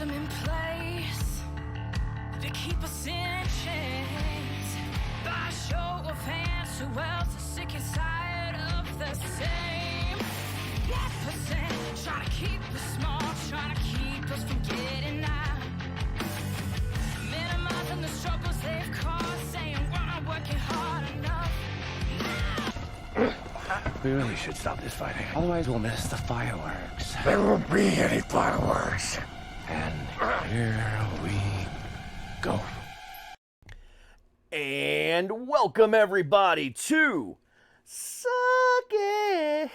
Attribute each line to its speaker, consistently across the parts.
Speaker 1: them in place to keep us in chains. By show of hands, who else is sick and tired of the same? 1% trying to keep us small, trying to keep us from getting out. Minimizing the struggles they've caused, saying we're not working hard enough.
Speaker 2: We really should stop this fighting. Otherwise, we'll miss the fireworks.
Speaker 3: There won't be any fireworks.
Speaker 2: And here we go.
Speaker 4: And welcome everybody to C.Ht.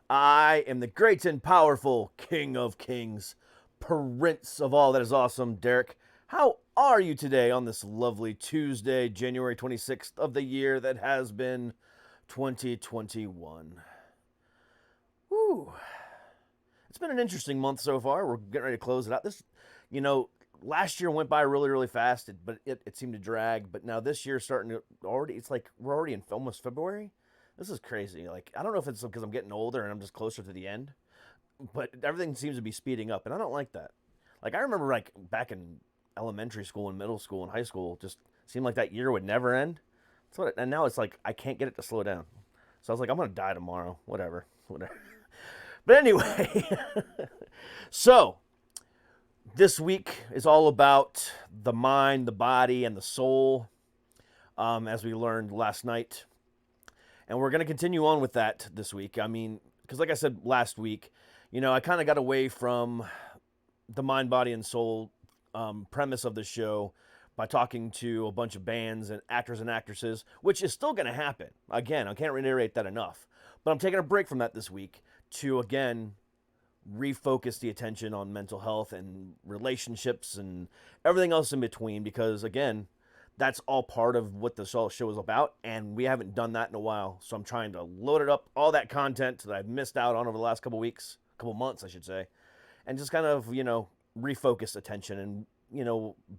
Speaker 4: I am the great and powerful King of Kings, Prince of all that is awesome. Derek, how are you today on this lovely Tuesday, January 26th of the year that has been 2021? Woo. It's been an interesting month so far. We're getting ready to close it out. Last year went by really, really fast, but it seemed to drag. But now this year starting to already, it's like we're already in almost February. This is crazy. Like, I don't know if it's because I'm getting older and I'm just closer to the end, but everything seems to be speeding up, and I don't like that. Like, I remember like back in elementary school and middle school and high school, just seemed like that year would never end. And now it's like I can't get it to slow down. So I was like, I'm gonna die tomorrow. Whatever. But anyway, so this week is all about the mind, the body, and the soul, as we learned last night. And we're going to continue on with that this week. I mean, because like I said last week, I kind of got away from the mind, body, and soul premise of the show by talking to a bunch of bands and actors and actresses, which is still going to happen. Again, I can't reiterate that enough. But I'm taking a break from that this week to, again, refocus the attention on mental health and relationships and everything else in between, because again, that's all part of what the show is about, and we haven't done that in a while. So I'm trying to load it up, all that content that I've missed out on over the last couple months, I should say, and just kind of, refocus attention. And,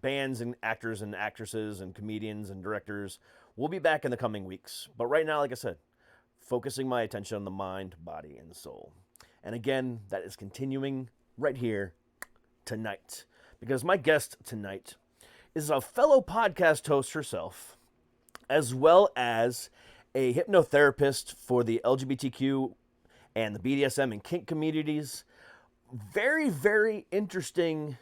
Speaker 4: bands and actors and actresses and comedians and directors will be back in the coming weeks. But right now, like I said, focusing my attention on the mind, body, and soul. And again, that is continuing right here tonight, because my guest tonight is a fellow podcast host herself, as well as a hypnotherapist for the LGBTQ and the BDSM and kink communities. Very, very interesting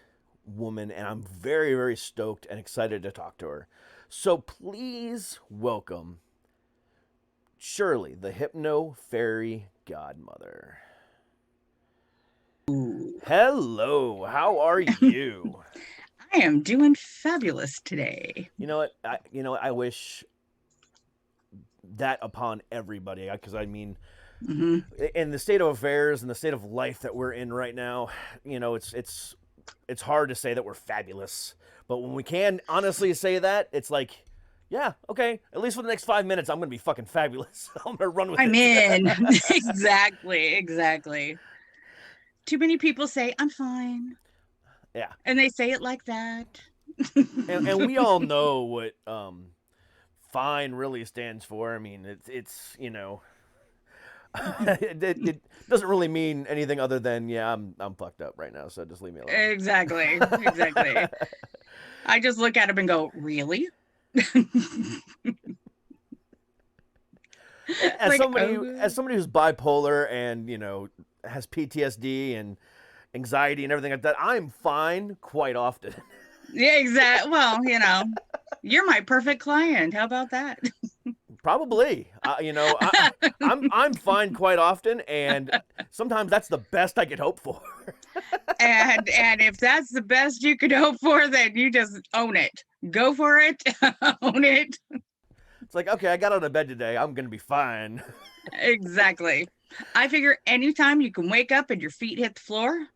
Speaker 4: woman, and I'm very, very stoked and excited to talk to her. So please welcome Shirley, the Hypno-Fairy Godmother. Hello, how are you?
Speaker 5: I am doing fabulous today.
Speaker 4: You know what? I wish that upon everybody, because I mean, in the state of affairs and the state of life that we're in right now, it's hard to say that we're fabulous. But when we can honestly say that, it's like, yeah, okay, at least for the next 5 minutes, I'm going to be fucking fabulous. I'm going to run with it.
Speaker 5: I'm in. Exactly. Too many people say, I'm fine.
Speaker 4: Yeah.
Speaker 5: And they say it like that.
Speaker 4: and we all know what fine really stands for. I mean, it's it doesn't really mean anything other than, yeah, I'm fucked up right now, so just leave me alone.
Speaker 5: Exactly. I just look at him and go, really?
Speaker 4: As somebody who's bipolar and, has PTSD and anxiety and everything like that, I'm fine quite often.
Speaker 5: Yeah, exactly. Well, you're my perfect client. How about that?
Speaker 4: Probably. I'm fine quite often, and sometimes that's the best I could hope for.
Speaker 5: and if that's the best you could hope for, then you just own it. Go for it. Own it.
Speaker 4: It's like, okay, I got out of bed today. I'm going to be fine.
Speaker 5: Exactly. I figure anytime you can wake up and your feet hit the floor.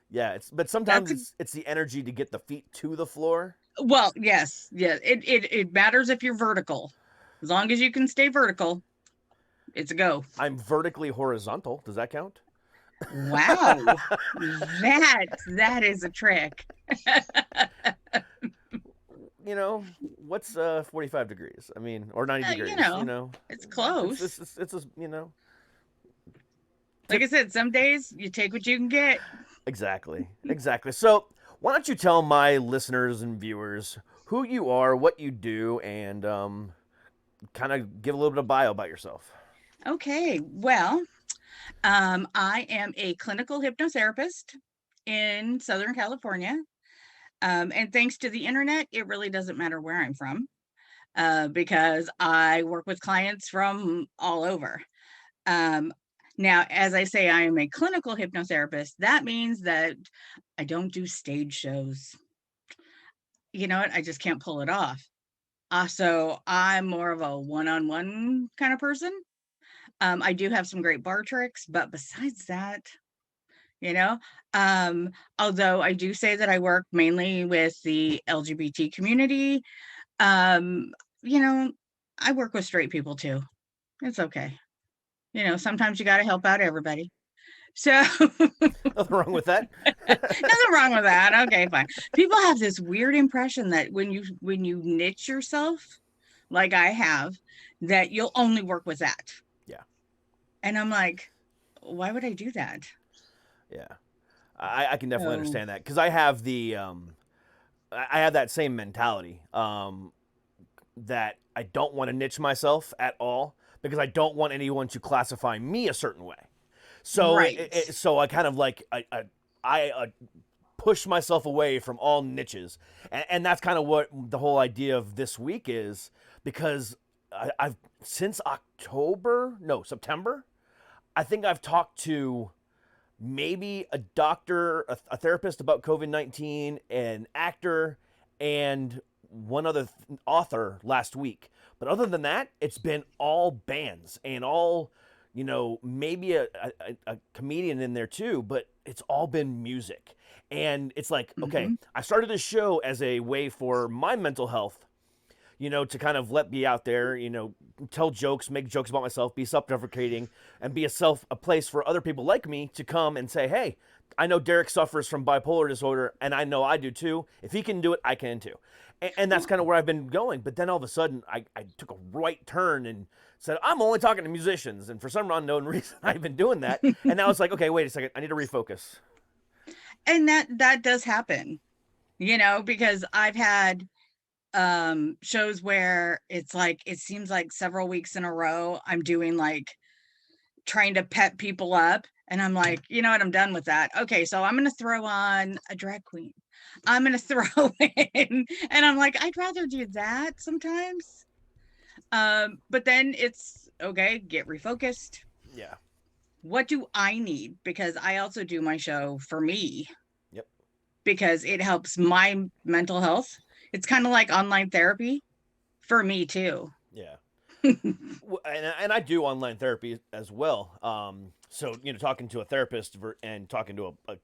Speaker 4: Yeah, but sometimes it's the energy to get the feet to the floor.
Speaker 5: Well, yes. It matters if you're vertical. As long as you can stay vertical, it's a go.
Speaker 4: I'm vertically horizontal. Does that count?
Speaker 5: Wow. that is a trick.
Speaker 4: What's 45 degrees? I mean, or 90 degrees,
Speaker 5: It's close.
Speaker 4: It's
Speaker 5: Like I said, some days you take what you can get.
Speaker 4: Exactly. Exactly. So, why don't you tell my listeners and viewers who you are, what you do, and kind of give a little bit of bio about yourself.
Speaker 5: Okay, well, I am a clinical hypnotherapist in Southern California. And thanks to the internet, it really doesn't matter where I'm from, because I work with clients from all over. Um, Now, as I say, I am a clinical hypnotherapist. That means that I don't do stage shows. You know what? I just can't pull it off. So I'm more of a one-on-one kind of person. I do have some great bar tricks, but besides that, you know, um, although I do say that I work mainly with the LGBT community, um, you know, I work with straight people too. It's okay. Sometimes you got to help out everybody. So
Speaker 4: Nothing wrong with that.
Speaker 5: nothing wrong with that. Okay, fine. People have this weird impression that when you niche yourself, like I have, that you'll only work with that.
Speaker 4: Yeah.
Speaker 5: And I'm like, why would I do that?
Speaker 4: Yeah. I can definitely
Speaker 5: So,
Speaker 4: understand that because I have I have that same mentality that I don't want to niche myself at all because I don't want anyone to classify me a certain way. So
Speaker 5: right.
Speaker 4: so I kind of like I push myself away from all niches, and that's kind of what the whole idea of this week is because I've since September, I think I've talked to maybe a doctor, a therapist about COVID-19, an actor, and one other author last week. But other than that, it's been all bands and all, maybe a comedian in there too, but it's all been music. And it's like, okay, I started this show as a way for my mental health, to kind of let me out there, tell jokes, make jokes about myself, be self-deprecating, and be a place for other people like me to come and say, hey, I know Derek suffers from bipolar disorder, and I know I do too. If he can do it, I can too. And that's kind of where I've been going. But then all of a sudden, I took a right turn and said, I'm only talking to musicians. And for some unknown reason, I've been doing that. And now it's like, okay, wait a second. I need to refocus.
Speaker 5: And that does happen, because I've had shows where it's like it seems like several weeks in a row I'm doing like trying to pep people up, and I'm like, you know what, I'm done with that. Okay, so I'm gonna throw on a drag queen, I'm gonna throw in, and I'm like, I'd rather do that sometimes. But then it's okay, get refocused.
Speaker 4: Yeah.
Speaker 5: What do I need? Because I also do my show for me.
Speaker 4: Yep.
Speaker 5: Because it helps my mental health. It's kind of like online therapy for me too.
Speaker 4: Yeah. and I do online therapy as well. So, talking to a therapist and talking to a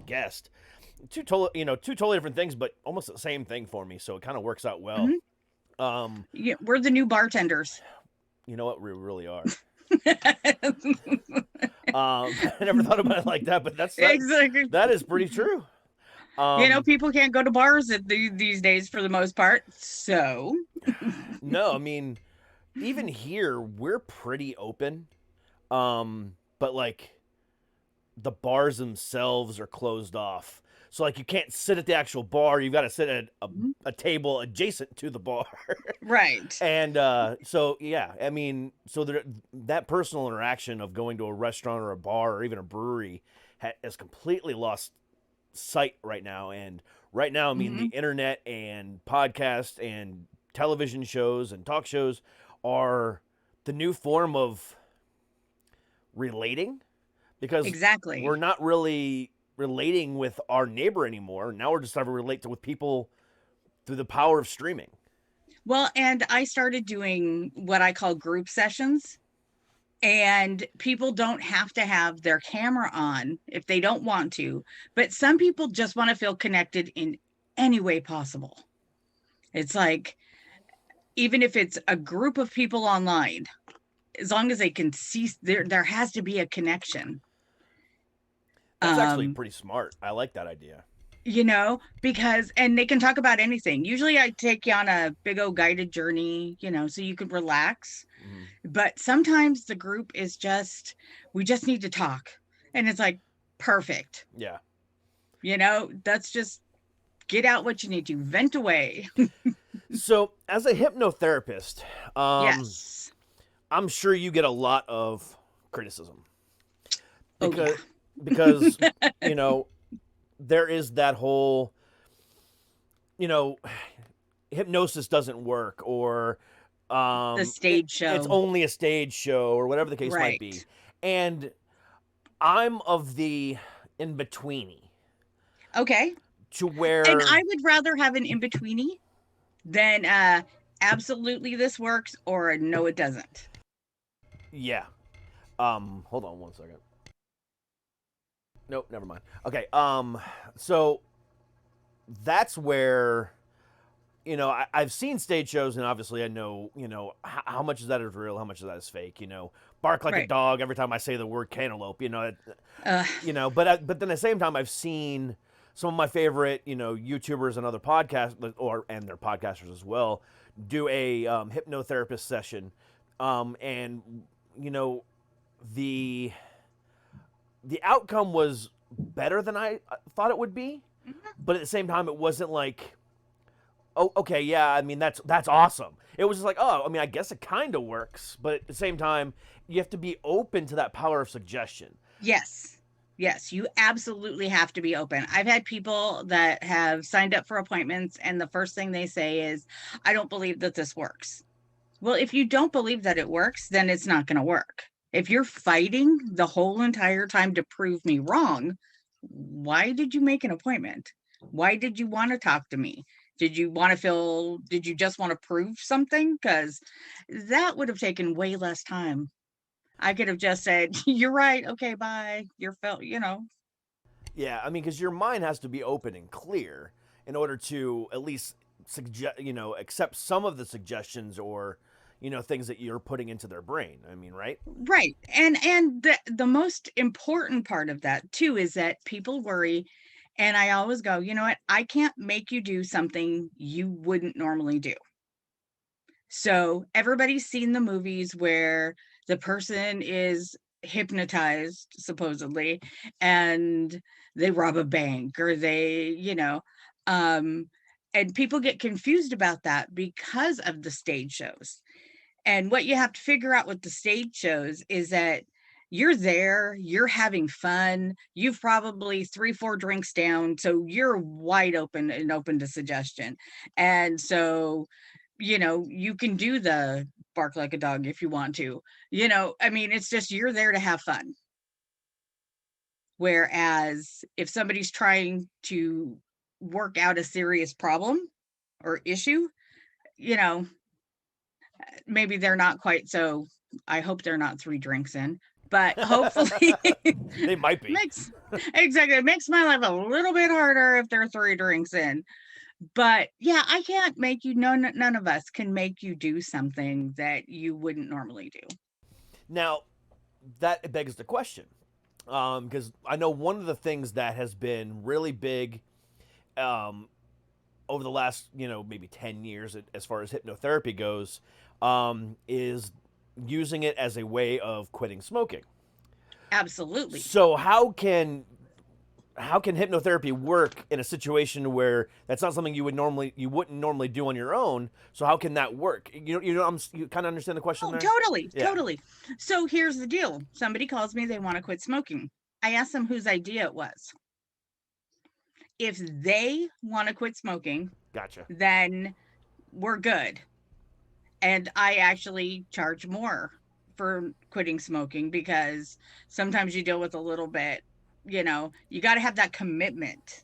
Speaker 4: guest, two totally different things, but almost the same thing for me. So it kind of works out well.
Speaker 5: Yeah, we're the new bartenders.
Speaker 4: You know what? We really are. I never thought about it like that, but
Speaker 5: exactly.
Speaker 4: That is pretty true.
Speaker 5: People can't go to bars these days for the most part. So
Speaker 4: no, I mean, even here we're pretty open, but like the bars themselves are closed off. So like you can't sit at the actual bar. You've got to sit at a table adjacent to the bar.
Speaker 5: Right.
Speaker 4: And so yeah, I mean, so that personal interaction of going to a restaurant or a bar or even a brewery has completely lost sight right now. And right now, I mean, the internet and podcast and television shows and talk shows are the new form of relating, because
Speaker 5: exactly
Speaker 4: we're not really relating with our neighbor anymore. Now we're just having to relate with people through the power of streaming.
Speaker 5: Well, and I started doing what I call group sessions, and people don't have to have their camera on if they don't want to, but some people just want to feel connected in any way possible. It's like, even if it's a group of people online, as long as they can see, there has to be a connection.
Speaker 4: That's actually pretty smart. I like that idea.
Speaker 5: Because, and they can talk about anything. Usually I take you on a big old guided journey, so you could relax. But sometimes the group is we just need to talk. And it's like, perfect.
Speaker 4: Yeah.
Speaker 5: That's just get out what you need to, vent away.
Speaker 4: So, as a hypnotherapist,
Speaker 5: Yes.
Speaker 4: I'm sure you get a lot of criticism
Speaker 5: Oh, yeah.
Speaker 4: because there is that whole hypnosis doesn't work, or
Speaker 5: The stage
Speaker 4: it's
Speaker 5: show.
Speaker 4: only a stage show, or whatever the case might be.
Speaker 5: Right.
Speaker 4: And I'm of the in betweeny
Speaker 5: Okay.
Speaker 4: to
Speaker 5: And
Speaker 4: where
Speaker 5: I would rather have an in-betweeny than absolutely this works or no, it doesn't.
Speaker 4: yeah. Hold on one second. Nope, never mind. Okay. So that's where I've seen stage shows, and obviously I know how much of that is real, how much of that is fake. Bark like a
Speaker 5: Right.
Speaker 4: dog every time I say the word cantaloupe.
Speaker 5: Uh,
Speaker 4: But then at the same time, I've seen some of my favorite YouTubers and other podcasts, and their podcasters as well, do a hypnotherapist session, and the outcome was better than I thought it would be, but at the same time, it wasn't like, oh, okay, yeah, I mean, that's awesome. It was just like, oh, I mean, I guess it kind of works, but at the same time, you have to be open to that power of suggestion.
Speaker 5: yes. Yes, you absolutely have to be open. I've had people that have signed up for appointments, and the first thing they say is, I don't believe that this works. Well, if you don't believe that it works, then it's not going to work. If you're fighting the whole entire time to prove me wrong, why did you make an appointment? Why did you want to talk to me? Did you just want to prove something? Because that would have taken way less time. I could have just said, you're right. Okay, bye.
Speaker 4: Yeah, I mean, because your mind has to be open and clear in order to at least accept some of the suggestions, or things that you're putting into their brain. I mean, right?
Speaker 5: Right. And the most important part of that too is that people worry, and I always go, you know what? I can't make you do something you wouldn't normally do. So everybody's seen the movies where the person is hypnotized, supposedly, and they rob a bank, or and people get confused about that because of the stage shows. And what you have to figure out with the stage shows is that you're there, you're having fun, you've probably 3-4 drinks down, so you're wide open and open to suggestion. And so you can do the bark like a dog if you want to. I mean, it's just you're there to have fun. Whereas if somebody's trying to work out a serious problem or issue, maybe they're not quite so. I hope they're not 3 drinks in, but hopefully
Speaker 4: They might be.
Speaker 5: It makes my life a little bit harder if they're 3 drinks in. But yeah, I can't make you, none of us can make you do something that you wouldn't normally do.
Speaker 4: Now, that begs the question, because I know one of the things that has been really big over the last, maybe 10 years as far as hypnotherapy goes, is using it as a way of quitting smoking.
Speaker 5: Absolutely.
Speaker 4: So how can hypnotherapy work in a situation where that's not something you wouldn't normally do on your own? So how can that work? You kind of understand the question there?
Speaker 5: Totally.
Speaker 4: Yeah.
Speaker 5: Totally. So here's the deal. Somebody calls me, they want to quit smoking. I ask them whose idea it was. If they want to quit smoking,
Speaker 4: Gotcha.
Speaker 5: then we're good. And I actually charge more for quitting smoking, because sometimes you deal with a little bit, you got to have that commitment.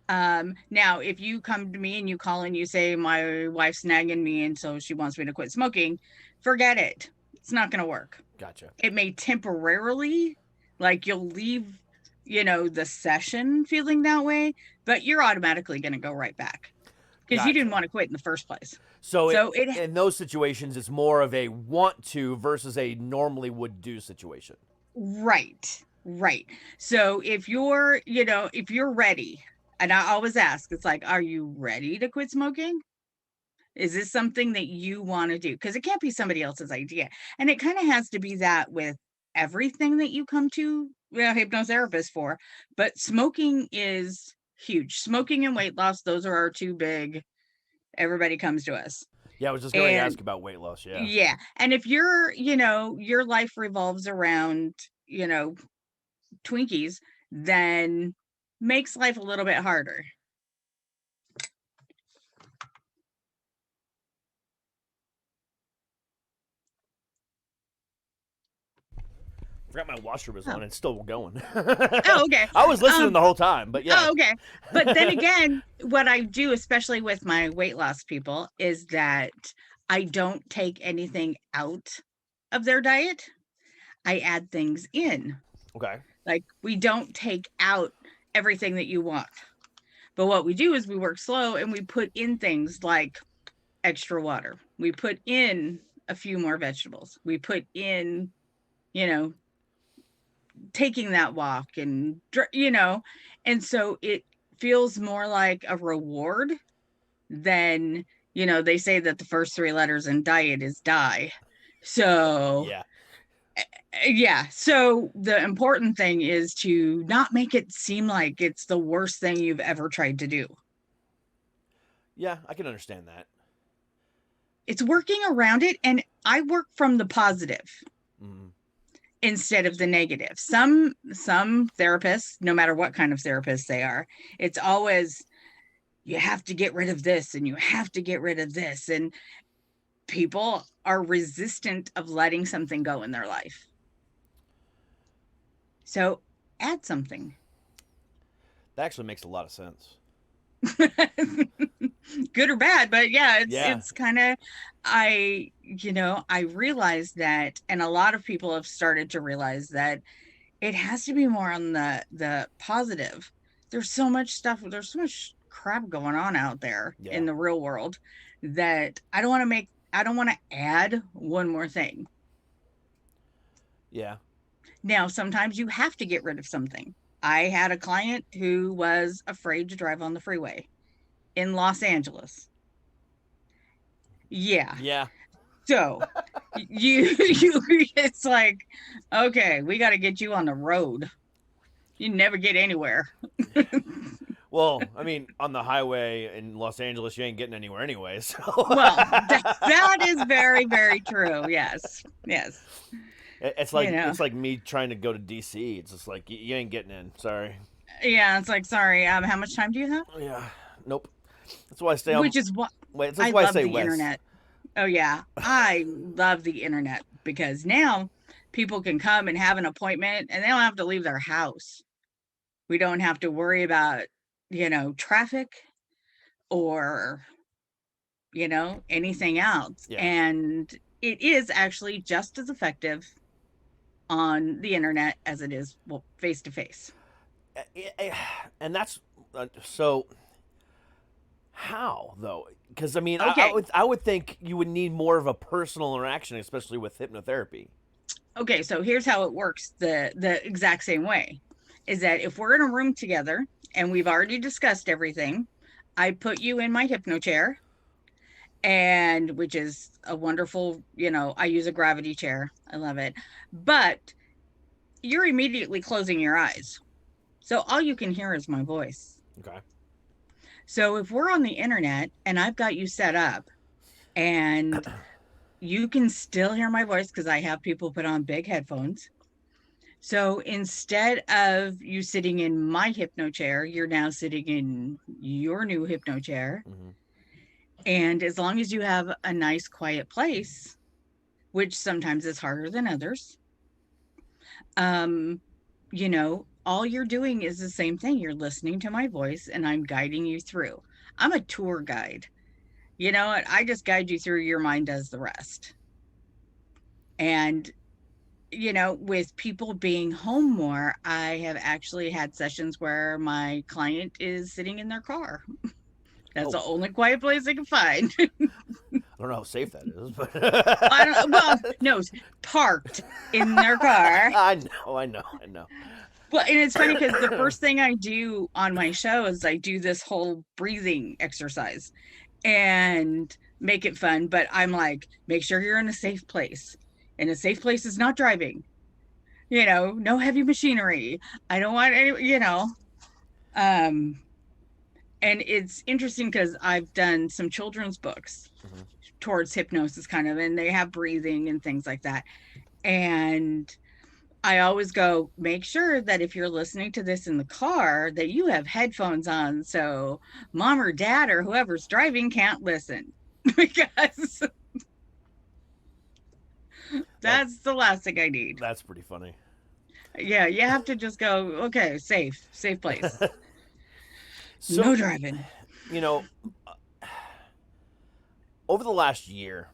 Speaker 5: Now, if you come to me and you call and you say, my wife's nagging me and so she wants me to quit smoking, forget it. It's not going to work.
Speaker 4: Gotcha.
Speaker 5: It may temporarily, like you'll leave, the session feeling that way, but you're automatically going to go right back because you didn't want to quit in the first place.
Speaker 4: So in those situations, it's more of a want to versus a normally would do situation.
Speaker 5: Right. So if you're ready, and I always ask, it's like, are you ready to quit smoking? Is this something that you want to do? Because it can't be somebody else's idea. And it kind of has to be that with everything that you come to hypnotherapist for, but smoking is huge. Smoking and weight loss, those are our two big, everybody comes to us.
Speaker 4: Yeah, I was just going to ask about weight loss. Yeah.
Speaker 5: Yeah. And if your life revolves around, Twinkies, then makes life a little bit harder.
Speaker 4: Forgot my washer was on and still going.
Speaker 5: Oh, okay.
Speaker 4: I was listening the whole time, but yeah.
Speaker 5: Oh, okay. But then again, what I do, especially with my weight loss people, is that I don't take anything out of their diet. I add things in.
Speaker 4: Okay.
Speaker 5: Like, we don't take out everything that you want. But what we do is we work slow and we put in things like extra water. We put in a few more vegetables. We put in, taking that walk and so it feels more like a reward than, they say that the first three letters in diet is die. So yeah. So the important thing is to not make it seem like it's the worst thing you've ever tried to do.
Speaker 4: Yeah, I can understand that.
Speaker 5: It's working around it, and I work from the positive.
Speaker 4: Mm-hmm.
Speaker 5: Instead of the negative. Some therapists, no matter what kind of therapist they are, it's always, you have to get rid of this and you have to get rid of this. And people are resistant of letting something go in their life. So add something.
Speaker 4: That actually makes a lot of sense.
Speaker 5: Good or bad, but it's kind of, I realized that, and a lot of people have started to realize that it has to be more on the positive. There's so much crap going on out there in the real world that I don't want to add one more thing.
Speaker 4: Yeah.
Speaker 5: Now, sometimes you have to get rid of something. I had a client who was afraid to drive on the freeway in Los Angeles. Yeah.
Speaker 4: Yeah.
Speaker 5: So you it's like, okay, we got to get you on the road. You never get anywhere.
Speaker 4: Well, I mean, on the highway in Los Angeles, you ain't getting anywhere anyway. So.
Speaker 5: Well, that is very, very true. Yes. Yes.
Speaker 4: It's like it's like me trying to go to DC. It's just like you ain't getting in. Sorry.
Speaker 5: Yeah, it's like, sorry. How much time do you have?
Speaker 4: Yeah. Nope. That's why I stay on.
Speaker 5: Which is what
Speaker 4: that's
Speaker 5: I
Speaker 4: why
Speaker 5: love
Speaker 4: I say
Speaker 5: the
Speaker 4: west.
Speaker 5: internet. Oh yeah, I love the internet because now people can come and have an appointment and they don't have to leave their house. We don't have to worry about, traffic or, anything else.
Speaker 4: Yeah.
Speaker 5: And it is actually just as effective on the internet as it is face to face.
Speaker 4: And that's so. How though? Because I mean,
Speaker 5: Okay.
Speaker 4: I would think you would need more of a personal interaction, especially with hypnotherapy.
Speaker 5: Okay, so here's how it works the exact same way. Is that if we're in a room together and we've already discussed everything, I put you in my hypno chair, and which is a wonderful, I use a gravity chair. I love it. But you're immediately closing your eyes. So all you can hear is my voice.
Speaker 4: Okay.
Speaker 5: So if we're on the internet and I've got you set up and you can still hear my voice because I have people put on big headphones. So instead of you sitting in my hypno chair, you're now sitting in your new hypno chair.
Speaker 4: Mm-hmm.
Speaker 5: And as long as you have a nice quiet place, which sometimes is harder than others, all you're doing is the same thing. You're listening to my voice and I'm guiding you through. I'm a tour guide. You know what? I just guide you through. Your mind does the rest. And, with people being home more, I have actually had sessions where my client is sitting in their car. That's the only quiet place they can find.
Speaker 4: I don't know how safe that is, but
Speaker 5: no, parked in their car.
Speaker 4: I know.
Speaker 5: Well, and it's funny because the first thing I do on my show is I do this whole breathing exercise and make it fun. But I'm like, make sure you're in a safe place. And a safe place is not driving. no heavy machinery. I don't want any, and it's interesting because I've done some children's books towards hypnosis kind of, and they have breathing and things like that. And I always go, make sure that if you're listening to this in the car, that you have headphones on so mom or dad or whoever's driving can't listen, because that's the last thing I need.
Speaker 4: That's pretty funny.
Speaker 5: Yeah, you have to just go, okay, safe place.
Speaker 4: So,
Speaker 5: no driving.
Speaker 4: Over the last year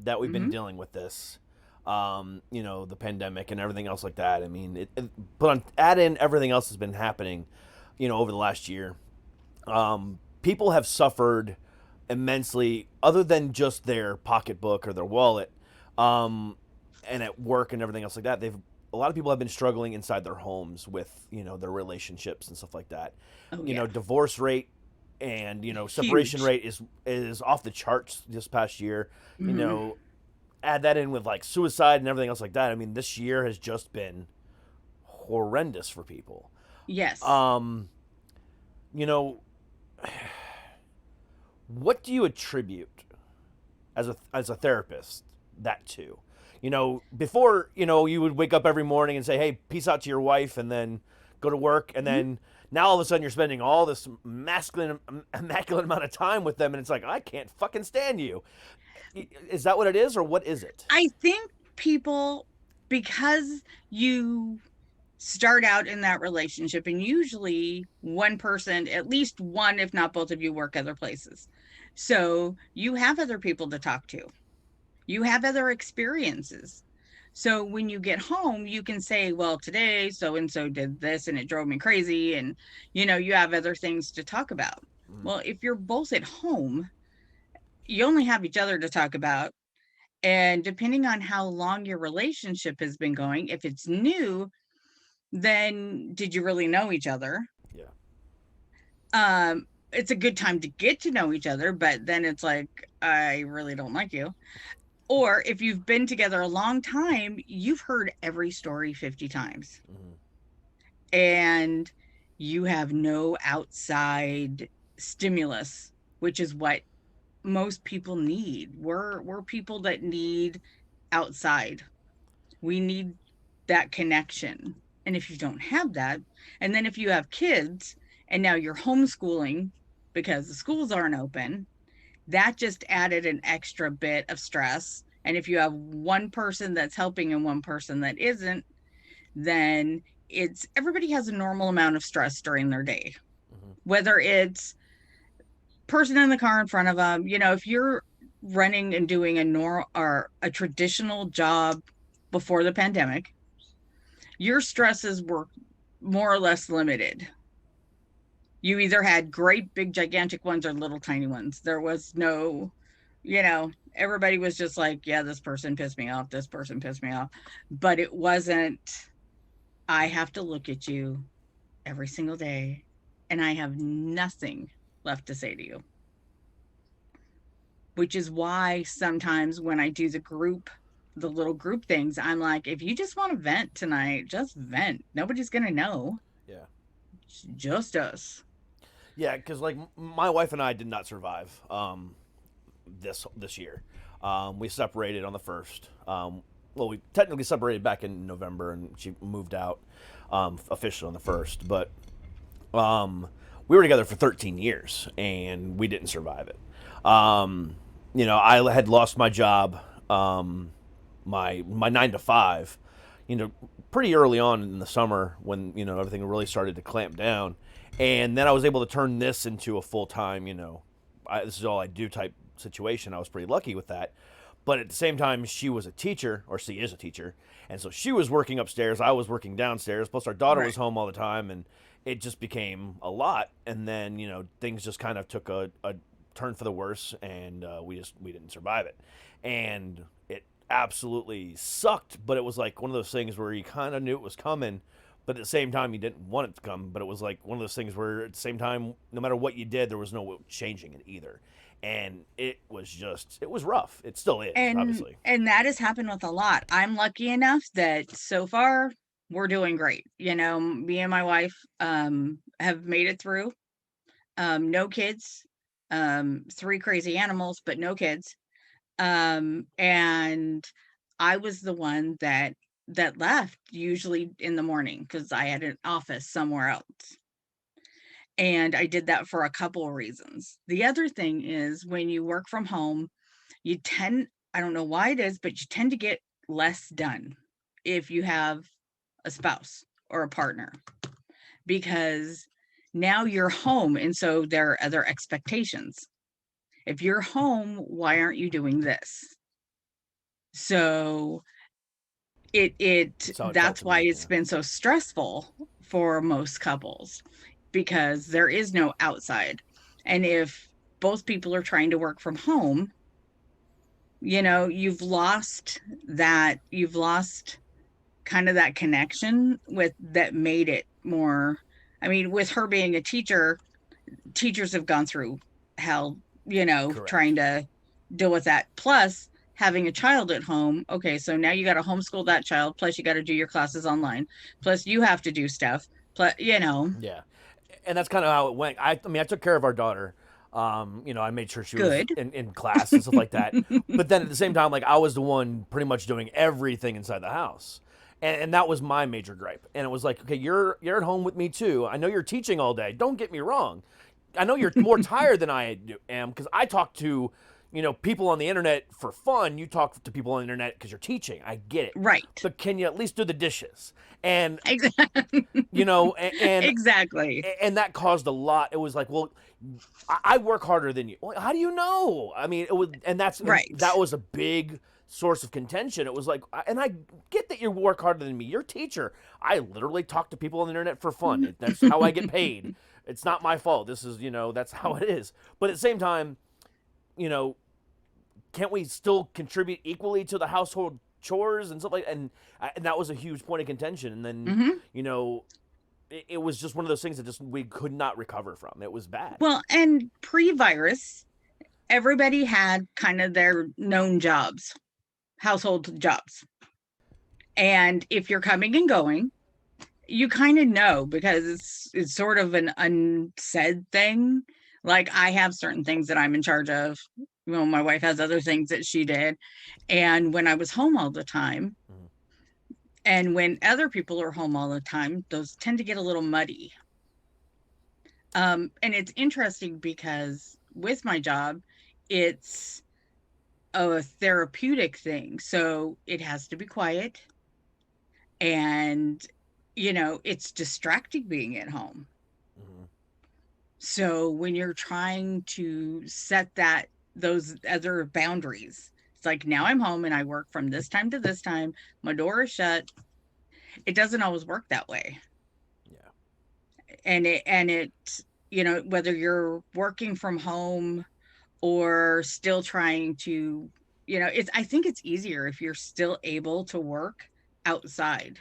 Speaker 4: that we've been dealing with this, the pandemic and everything else like that. I mean, add in everything else that's been happening, over the last year. People have suffered immensely, other than just their pocketbook or their wallet, and at work and everything else like that. A lot of people have been struggling inside their homes with, their relationships and stuff like that. Divorce rate and, separation rate is off the charts this past year. Add that in with like suicide and everything else like that. I mean, this year has just been horrendous for people.
Speaker 5: Yes.
Speaker 4: What do you attribute as a therapist that to? Before, you would wake up every morning and say, hey, peace out to your wife, and then go to work. And then now all of a sudden you're spending all this immaculate amount of time with them. And it's like, I can't fucking stand you. Is that what it is, or what is it?
Speaker 5: I think people, because you start out in that relationship, and usually one person, at least one, if not both of you, work other places. So you have other people to talk to. You have other experiences. So when you get home, you can say, well, today so-and-so did this and it drove me crazy. And, you have other things to talk about. Well, if you're both at home, you only have each other to talk about. And depending on how long your relationship has been going, if it's new, then did you really know each other?
Speaker 4: Yeah.
Speaker 5: It's a good time to get to know each other, but then it's like, I really don't like you. Or if you've been together a long time, you've heard every story 50 times. And you have no outside stimulus, which is what most people need. We're people that need outside. We need that connection. And if you don't have that, and then if you have kids and now you're homeschooling because the schools aren't open, that just added an extra bit of stress. And if you have one person that's helping and one person that isn't, then everybody has a normal amount of stress during their day. Whether it's person in the car in front of them, if you're running and doing a traditional job before the pandemic, your stresses were more or less limited. You either had great big gigantic ones or little tiny ones. There was no, everybody was just like, yeah, this person pissed me off, this person pissed me off. But it wasn't, I have to look at you every single day and I have nothing left to say to you. Which is why sometimes when I do the little group things, I'm like, if you just want to vent tonight, just vent. Nobody's going to know.
Speaker 4: Yeah.
Speaker 5: It's just us.
Speaker 4: Yeah, because like my wife and I did not survive this year. We separated on the 1st. We technically separated back in November, and she moved out officially on the 1st. But we were together for 13 years, and we didn't survive it. I had lost my job, my 9 to 5, pretty early on in the summer when everything really started to clamp down. And then I was able to turn this into a full-time, this is all I do type situation. I was pretty lucky with that. But at the same time, she was a teacher, or she is a teacher. And so she was working upstairs. I was working downstairs. Plus our daughter was home all the time. And it just became a lot. And then, things just kind of took a turn for the worse. And we didn't survive it. And it absolutely sucked. But it was like one of those things where you kind of knew it was coming. But at the same time, you didn't want it to come. But it was like one of those things where at the same time, no matter what you did, there was no changing it either. And it was rough. It still is, obviously.
Speaker 5: And that has happened with a lot. I'm lucky enough that so far we're doing great. You know, me and my wife have made it through. No kids, 3 crazy animals, but no kids. And I was the one that left usually in the morning because I had an office somewhere else. And I did that for a couple of reasons. The other thing is when you work from home, you tend, I don't know why it is, but you tend to get less done if you have a spouse or a partner, because now you're home. And so there are other expectations. If you're home, why aren't you doing this? So that's why it's been so stressful for most couples, because there is no outside. And if both people are trying to work from home, you know, you've lost kind of that connection with that made it more. I mean, with her being a teacher, teachers have gone through hell, you know,
Speaker 4: Correct.
Speaker 5: trying to deal with that. Plus having a child at home. Okay, so now you got to homeschool that child. Plus you got to do your classes online. Plus you have to do stuff. Plus, you know.
Speaker 4: Yeah. And that's kind of how it went. I mean, I took care of our daughter. You know, I made sure she was
Speaker 5: Good.
Speaker 4: in class and stuff like that. But then at the same time, like I was the one pretty much doing everything inside the house. And that was my major gripe. And it was like, okay, you're at home with me too. I know you're teaching all day. Don't get me wrong. I know you're more tired than I am because I talk to, you know, people on the internet for fun. You talk to people on the internet because you're teaching. I get it.
Speaker 5: Right.
Speaker 4: But can you at least do the dishes? And
Speaker 5: Exactly.
Speaker 4: you know, and
Speaker 5: Exactly.
Speaker 4: and that caused a lot. It was like, well, I work harder than you. Well, how do you know? I mean, it was, and that's
Speaker 5: Right.
Speaker 4: that was a big source of contention. It was like, and I get that you work harder than me. You're a teacher. I literally talk to people on the internet for fun. That's how I get paid. It's not my fault. This is, you know, that's how it is. But at the same time, you know, can't we still contribute equally to the household chores and stuff like and that was a huge point of contention. And then, you know, it was just one of those things that just we could not recover from. It was bad.
Speaker 5: Well, and pre-virus, everybody had kind of their known jobs, household jobs. And if you're coming and going, you kind of know, because it's sort of an unsaid thing. Like I have certain things that I'm in charge of. You know, my wife has other things that she did. And when I was home all the time, and when other people are home all the time, those tend to get a little muddy. And it's interesting because with my job, it's a therapeutic thing. So it has to be quiet. And, you know, it's distracting being at home. So when you're trying to set those other boundaries, it's like, now I'm home and I work from this time to this time. My door is shut. It doesn't always work that way.
Speaker 4: Yeah.
Speaker 5: And it, you know, whether you're working from home or still trying to, you know, I think it's easier if you're still able to work outside.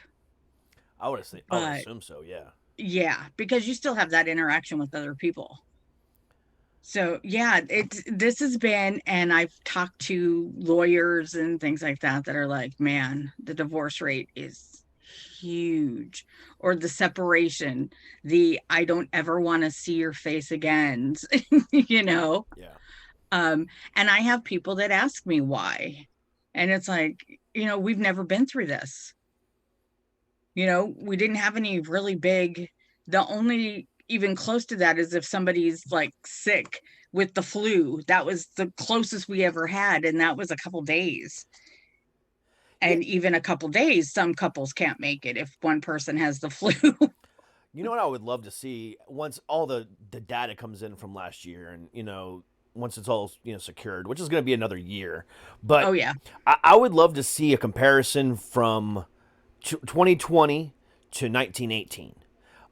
Speaker 4: I would assume so, yeah.
Speaker 5: Yeah, because you still have that interaction with other people. So yeah, this has been, and I've talked to lawyers and things like that are like, man, the divorce rate is huge, or the separation, I don't ever want to see your face again, you know?
Speaker 4: Yeah.
Speaker 5: And I have people that ask me why, and it's like, you know, we've never been through this. You know, we didn't have any really big, the only even close to that is if somebody's like sick with the flu. That was the closest we ever had. And that was a couple days. And even a couple days, some couples can't make it if one person has the flu.
Speaker 4: You know what I would love to see once all the data comes in from last year, and, you know, once it's all, you know, secured, which is going to be another year. But
Speaker 5: oh, yeah.
Speaker 4: I would love to see a comparison from 2020 to 1918.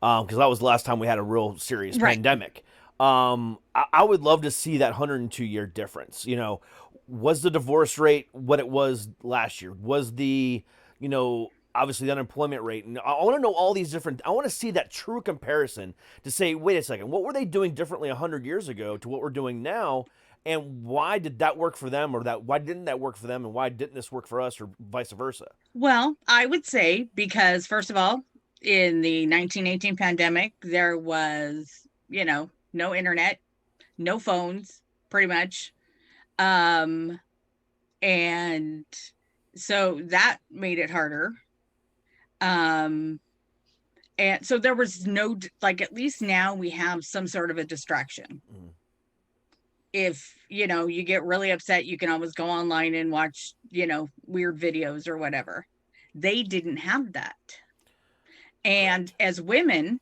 Speaker 4: Because that was the last time we had a real serious pandemic. I would love to see that 102-year difference. You know, was the divorce rate what it was last year? Was the, you know, obviously the unemployment rate? And I want to know all these different, I want to see that true comparison to say, wait a second, what were they doing differently 100 years ago to what we're doing now? And why did that work for them, or why didn't that work for them, and why didn't this work for us, or vice versa?
Speaker 5: Well, I would say because, first of all, in the 1918 pandemic, there was, no internet, no phones, pretty much. And so that made it harder. And so there was no, like, at least now we have some sort of a distraction. If, you get really upset, you can always go online and watch, weird videos or whatever. They didn't have that. And as women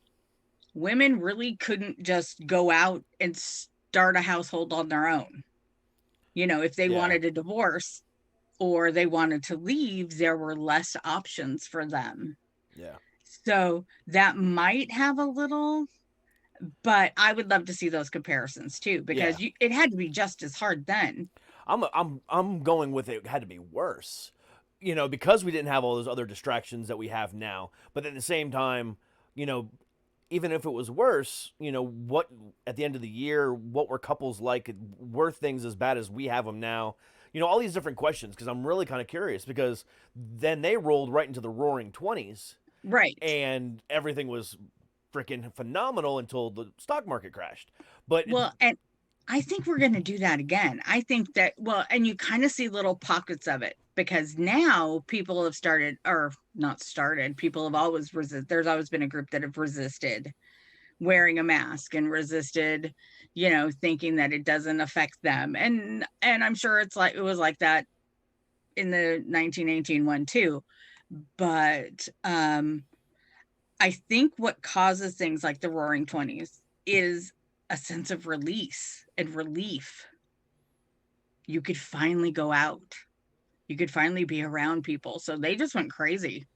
Speaker 5: really couldn't just go out and start a household on their own. If they wanted a divorce or they wanted to leave, there were less options for them.
Speaker 4: Yeah.
Speaker 5: So that might have a little, but I would love to see those comparisons too, because it had to be just as hard then.
Speaker 4: I'm going with it had to be worse, because we didn't have all those other distractions that we have now. But at the same time, even if it was worse, what at the end of the year, what were couples like? Were things as bad as we have them now? All these different questions, because I'm really kind of curious, because then they rolled right into the roaring 20s.
Speaker 5: Right.
Speaker 4: And everything was freaking phenomenal until the stock market crashed. But
Speaker 5: and I think we're going to do that again. I think that, and you kind of see little pockets of it, because now people have started, or not started, people have always there's always been a group that have resisted wearing a mask and resisted, thinking that it doesn't affect them. And I'm sure it was like that in the 1918 one too. But I think what causes things like the roaring 20s is a sense of release and relief. You could finally go out. You could finally be around people. So they just went crazy.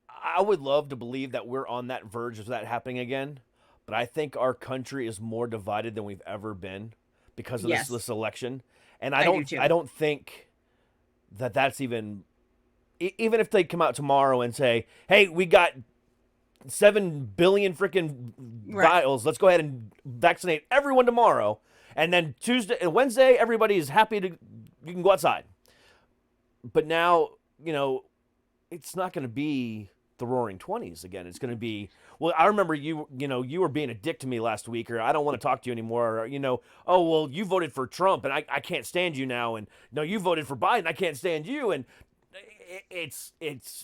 Speaker 4: I would love to believe that we're on that verge of that happening again. But I think our country is more divided than we've ever been because of this election. And I don't think that that's even if they come out tomorrow and say, hey, we got 7 billion freaking vials, let's go ahead and vaccinate everyone tomorrow, and then Tuesday and Wednesday everybody is happy you can go outside. But now, it's not going to be the roaring 20s again. It's going to be, well, I remember you were being a dick to me last week, or I don't want to talk to you anymore, or, oh, well, you voted for Trump and I can't stand you now, and no, you voted for Biden, I can't stand you. And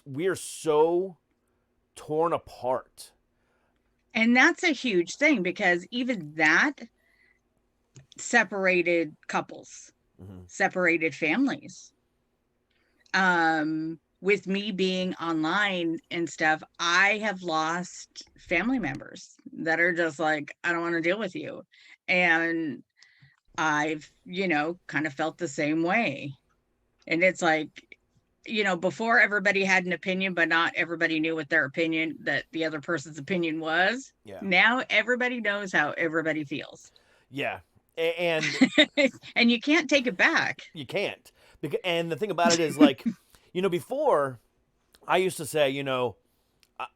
Speaker 4: we're so torn apart.
Speaker 5: And that's a huge thing, because even that separated couples, separated families. With me being online and stuff, I have lost family members that are just like, I don't want to deal with you. And I've, kind of felt the same way. And it's like, before everybody had an opinion, but not everybody knew what their opinion, that the other person's opinion was.
Speaker 4: Yeah.
Speaker 5: Now everybody knows how everybody feels.
Speaker 4: Yeah. And
Speaker 5: and you can't take it back.
Speaker 4: You can't. And the thing about it is, like, before I used to say,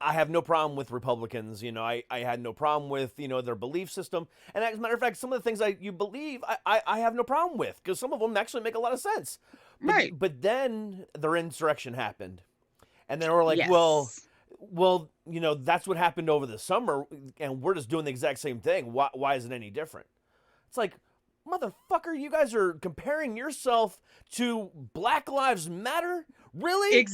Speaker 4: I have no problem with Republicans. I had no problem with, their belief system. And as a matter of fact, some of the things you believe, I have no problem with, because some of them actually make a lot of sense.
Speaker 5: Right.
Speaker 4: But then their insurrection happened. And then we're like,
Speaker 5: yes.
Speaker 4: well, that's what happened over the summer, and we're just doing the exact same thing. Why is it any different? It's like, motherfucker, you guys are comparing yourself to Black Lives Matter? Really?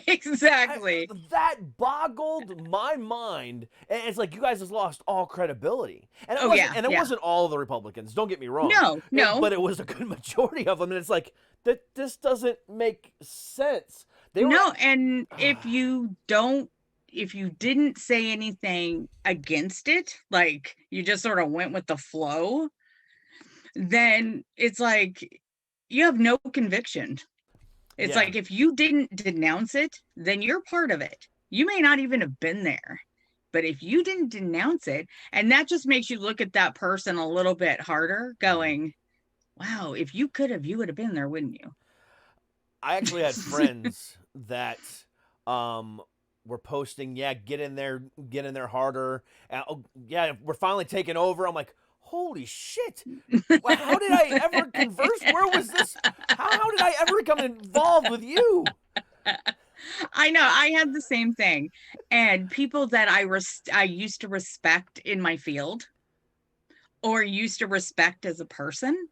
Speaker 5: Exactly.
Speaker 4: That boggled my mind. And it's like, you guys have lost all credibility. And it wasn't all of the Republicans. Don't get me wrong.
Speaker 5: No.
Speaker 4: But it was a good majority of them. And it's like, this doesn't make sense.
Speaker 5: And if you didn't say anything against it, like you just sort of went with the flow, then it's like you have no conviction. It's like, if you didn't denounce it, then you're part of it. You may not even have been there, but if you didn't denounce it, and that just makes you look at that person a little bit harder, going, wow, if you could have, you would have been there, wouldn't you?
Speaker 4: I actually had friends that were posting, get in there harder. We're finally taking over. I'm like, Holy shit. How did I ever converse? Where was this? How did I ever become involved with you?
Speaker 5: I know, I had the same thing. And people that I used to respect in my field or used to respect as a person,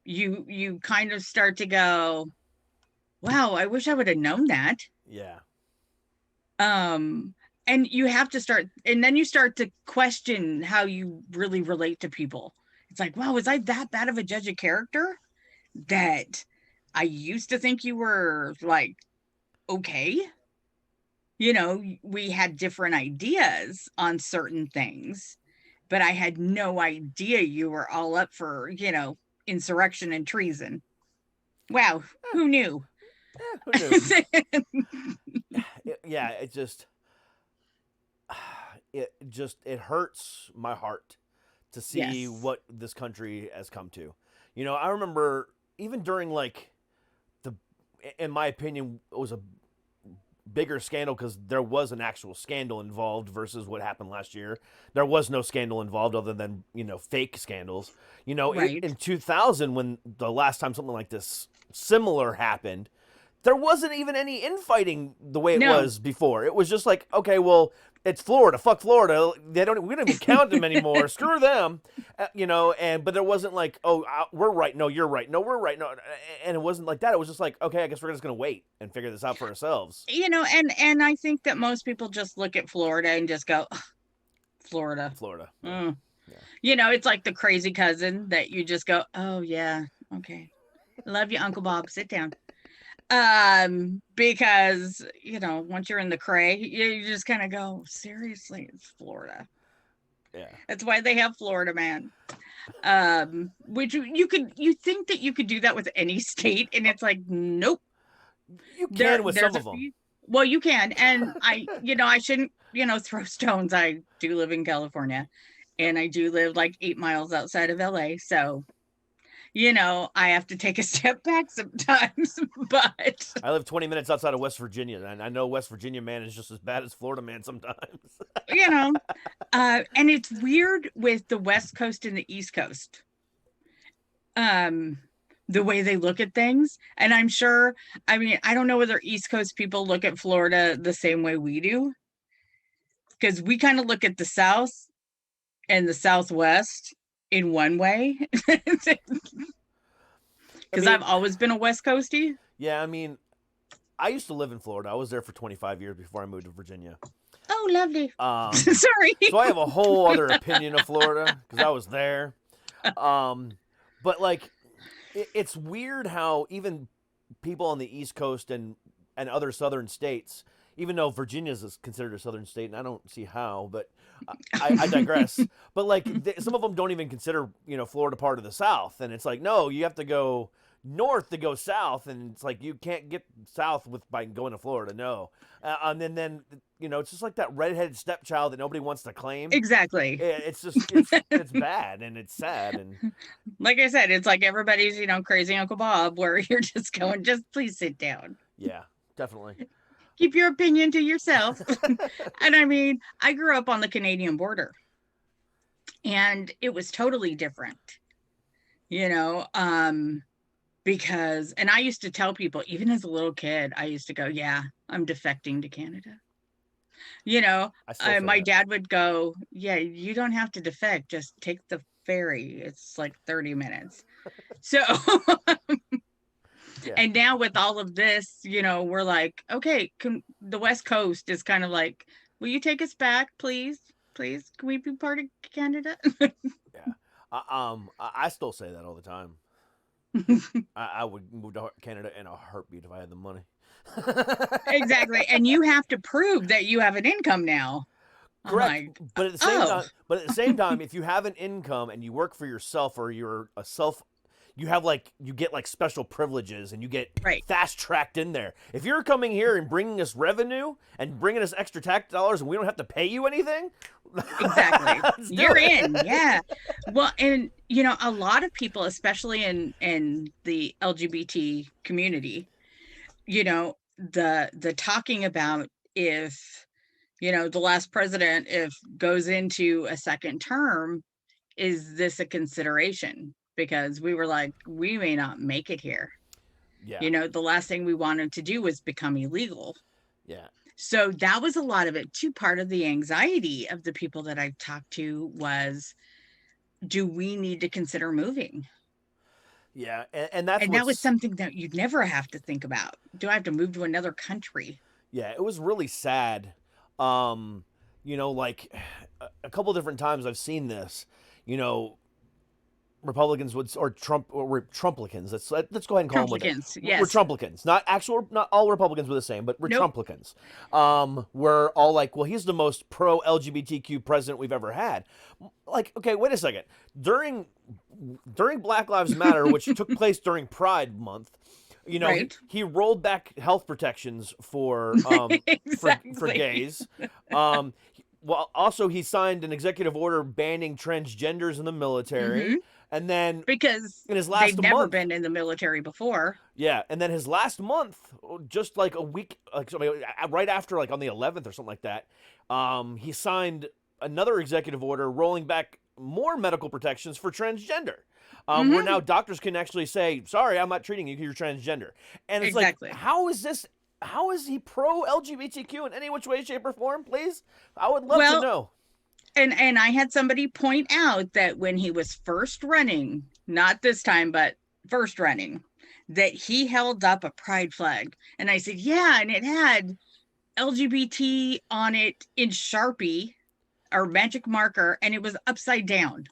Speaker 5: you kind of start to go, wow, I wish I would have known that.
Speaker 4: Yeah.
Speaker 5: And you have to start, and then you start to question how you really relate to people. It's like, wow, was I that bad of a judge of character that I used to think you were like, okay? You know, we had different ideas on certain things, but I had no idea you were all up for, insurrection and treason. Wow, who knew?
Speaker 4: Who knew? Yeah, it hurts my heart to see
Speaker 5: Yes.
Speaker 4: what this country has come to. I remember even during in my opinion, it was a bigger scandal because there was an actual scandal involved versus what happened last year. There was no scandal involved other than, fake scandals.
Speaker 5: Right.
Speaker 4: In 2000, when the last time something like this similar happened, there wasn't even any infighting the way it
Speaker 5: No.
Speaker 4: was before. It was just like, okay, well, it's Florida. Fuck Florida. We don't even count them anymore. Screw them. But there wasn't like, oh, we're right. No, you're right. No, we're right. No, and it wasn't like that. It was just like, okay, I guess we're just gonna wait and figure this out for ourselves.
Speaker 5: And I think that most people just look at Florida and just go, Florida.
Speaker 4: Florida.
Speaker 5: Mm. Yeah. It's like the crazy cousin that you just go, oh yeah, okay. Love you, Uncle Bob. Sit down. Because once you're in the cray, you just kind of go, seriously, it's Florida.
Speaker 4: Yeah.
Speaker 5: That's why they have Florida Man. Which you think that you could do that with any state, and it's like, nope.
Speaker 4: You can with some of them.
Speaker 5: Well, you can, and I shouldn't, throw stones. I do live in California, and I do live like 8 miles outside of LA, so I have to take a step back sometimes, but
Speaker 4: I live 20 minutes outside of West Virginia, and I know West Virginia man is just as bad as Florida man sometimes.
Speaker 5: And it's weird with the West Coast and the East Coast. The way they look at things. And I'm sure, I don't know whether East Coast people look at Florida the same way we do. Because we kind of look at the South and the Southwest in one way. Because I've always been a West Coastie.
Speaker 4: Yeah, I used to live in Florida. I was there for 25 years before I moved to Virginia.
Speaker 5: Oh, lovely. Sorry.
Speaker 4: So I have a whole other opinion of Florida because I was there. But like, it's weird how even people on the East Coast and other southern states, even though Virginia is considered a southern state, and I don't see how, but I digress. But like, some of them don't even consider Florida part of the South, and it's like, no, you have to go north to go south, and it's like you can't get south by going to Florida. No, and then it's just like that redheaded stepchild that nobody wants to claim.
Speaker 5: Exactly.
Speaker 4: It's just it's bad and it's sad, and
Speaker 5: like I said, it's like everybody's crazy Uncle Bob, where you're just going, just please sit down.
Speaker 4: Yeah, definitely.
Speaker 5: Keep your opinion to yourself. And I grew up on the Canadian border, and it was totally different, because, and I used to tell people, even as a little kid, I used to go, yeah, I'm defecting to Canada. My dad would go, yeah, you don't have to defect, just take the ferry. It's like 30 minutes. So,
Speaker 4: yeah.
Speaker 5: And now with all of this, we're like, okay, the West Coast is kind of like, will you take us back, please? Please, can we be part of Canada?
Speaker 4: Yeah. I still say that all the time. I would move to Canada in a heartbeat if I had the money.
Speaker 5: Exactly. And you have to prove that you have an income now.
Speaker 4: Correct. But at the same time, if you have an income and you work for yourself, or you're you get like special privileges, and you get fast tracked in there. If you're coming here and bringing us revenue and bringing us extra tax dollars, and we don't have to pay you anything,
Speaker 5: exactly, you're in. Yeah. Well, and a lot of people, especially in the LGBT community, the talking about if The last president, if goes into a second term, is this a consideration? Because we were like, we may not make it here.
Speaker 4: Yeah.
Speaker 5: The last thing we wanted to do was become illegal.
Speaker 4: Yeah.
Speaker 5: So that was a lot of it too. Part of the anxiety of the people that I've talked to was, do we need to consider moving?
Speaker 4: Yeah. And that's
Speaker 5: And that was something that you'd never have to think about. Do I have to move to another country?
Speaker 4: Yeah, it was really sad. Like a couple different times I've seen this, Republicans would, or Trumplicans. Let's go ahead and call them what they.
Speaker 5: Trumplicans, yes.
Speaker 4: We're Trumplicans. Not all Republicans were the same, but we're
Speaker 5: Nope.
Speaker 4: Trumplicans. We're all like, well, he's the most pro LGBTQ president we've ever had. Like, okay, wait a second. During Black Lives Matter, which took place during Pride Month,
Speaker 5: Right.
Speaker 4: he rolled back health protections for
Speaker 5: Exactly.
Speaker 4: for gays. Well, also he signed an executive order banning transgenders in the military, and then
Speaker 5: Because
Speaker 4: in his last
Speaker 5: they've never
Speaker 4: month,
Speaker 5: been in the military before.
Speaker 4: yeah, and then his last month, just like a week, like right after, like on the 11th or something like that, he signed another executive order rolling back more medical protections for transgender. Where now doctors can actually say, sorry, I'm not treating you because you're transgender. And it's
Speaker 5: Exactly.
Speaker 4: like, how is he pro LGBTQ in any which way, shape, or form, please? I would love to know.
Speaker 5: And I had somebody point out that when he was first running, not this time, but first running, that he held up a pride flag. And I said, yeah, and it had LGBT on it in Sharpie or magic marker, and it was upside down.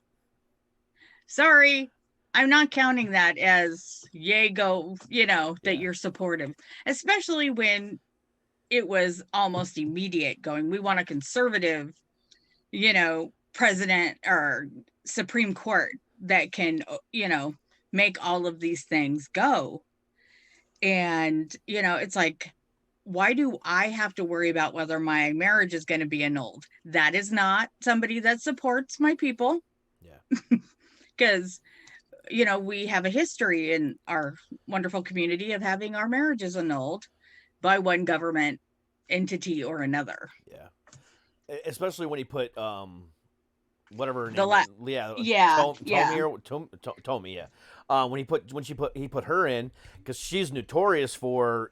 Speaker 5: Sorry, I'm not counting that as yay go, that you're supportive, especially when it was almost immediate going, we want a conservative, president or Supreme Court that can, make all of these things go. And, it's like, why do I have to worry about whether my marriage is going to be annulled? That is not somebody that supports my people.
Speaker 4: Yeah.
Speaker 5: Because, we have a history in our wonderful community of having our marriages annulled by one government entity or another.
Speaker 4: Yeah. Especially when he put whatever her name Tommy, yeah. When he put her in, because she's notorious for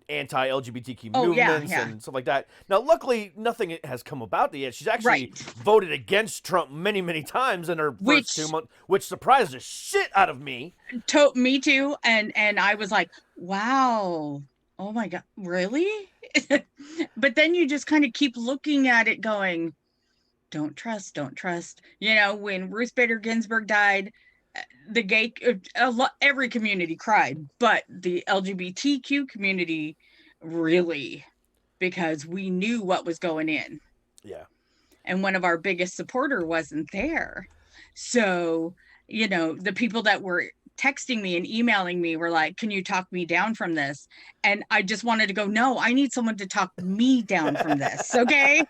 Speaker 4: anti-LGBTQ movements and stuff like that. Now, luckily, nothing has come about yet. She's actually voted against Trump many, many times in her first 2 months, which surprised the shit out of me.
Speaker 5: Me too, and I was like, wow, oh my God, really? But then you just kind of keep looking at it going, don't trust. When Ruth Bader Ginsburg died, the gay, every community cried, but the LGBTQ community really, because we knew what was going in.
Speaker 4: Yeah.
Speaker 5: And one of our biggest supporter wasn't there. So, the people that were texting me and emailing me were like, can you talk me down from this? And I just wanted to go, no, I need someone to talk me down from this. Okay.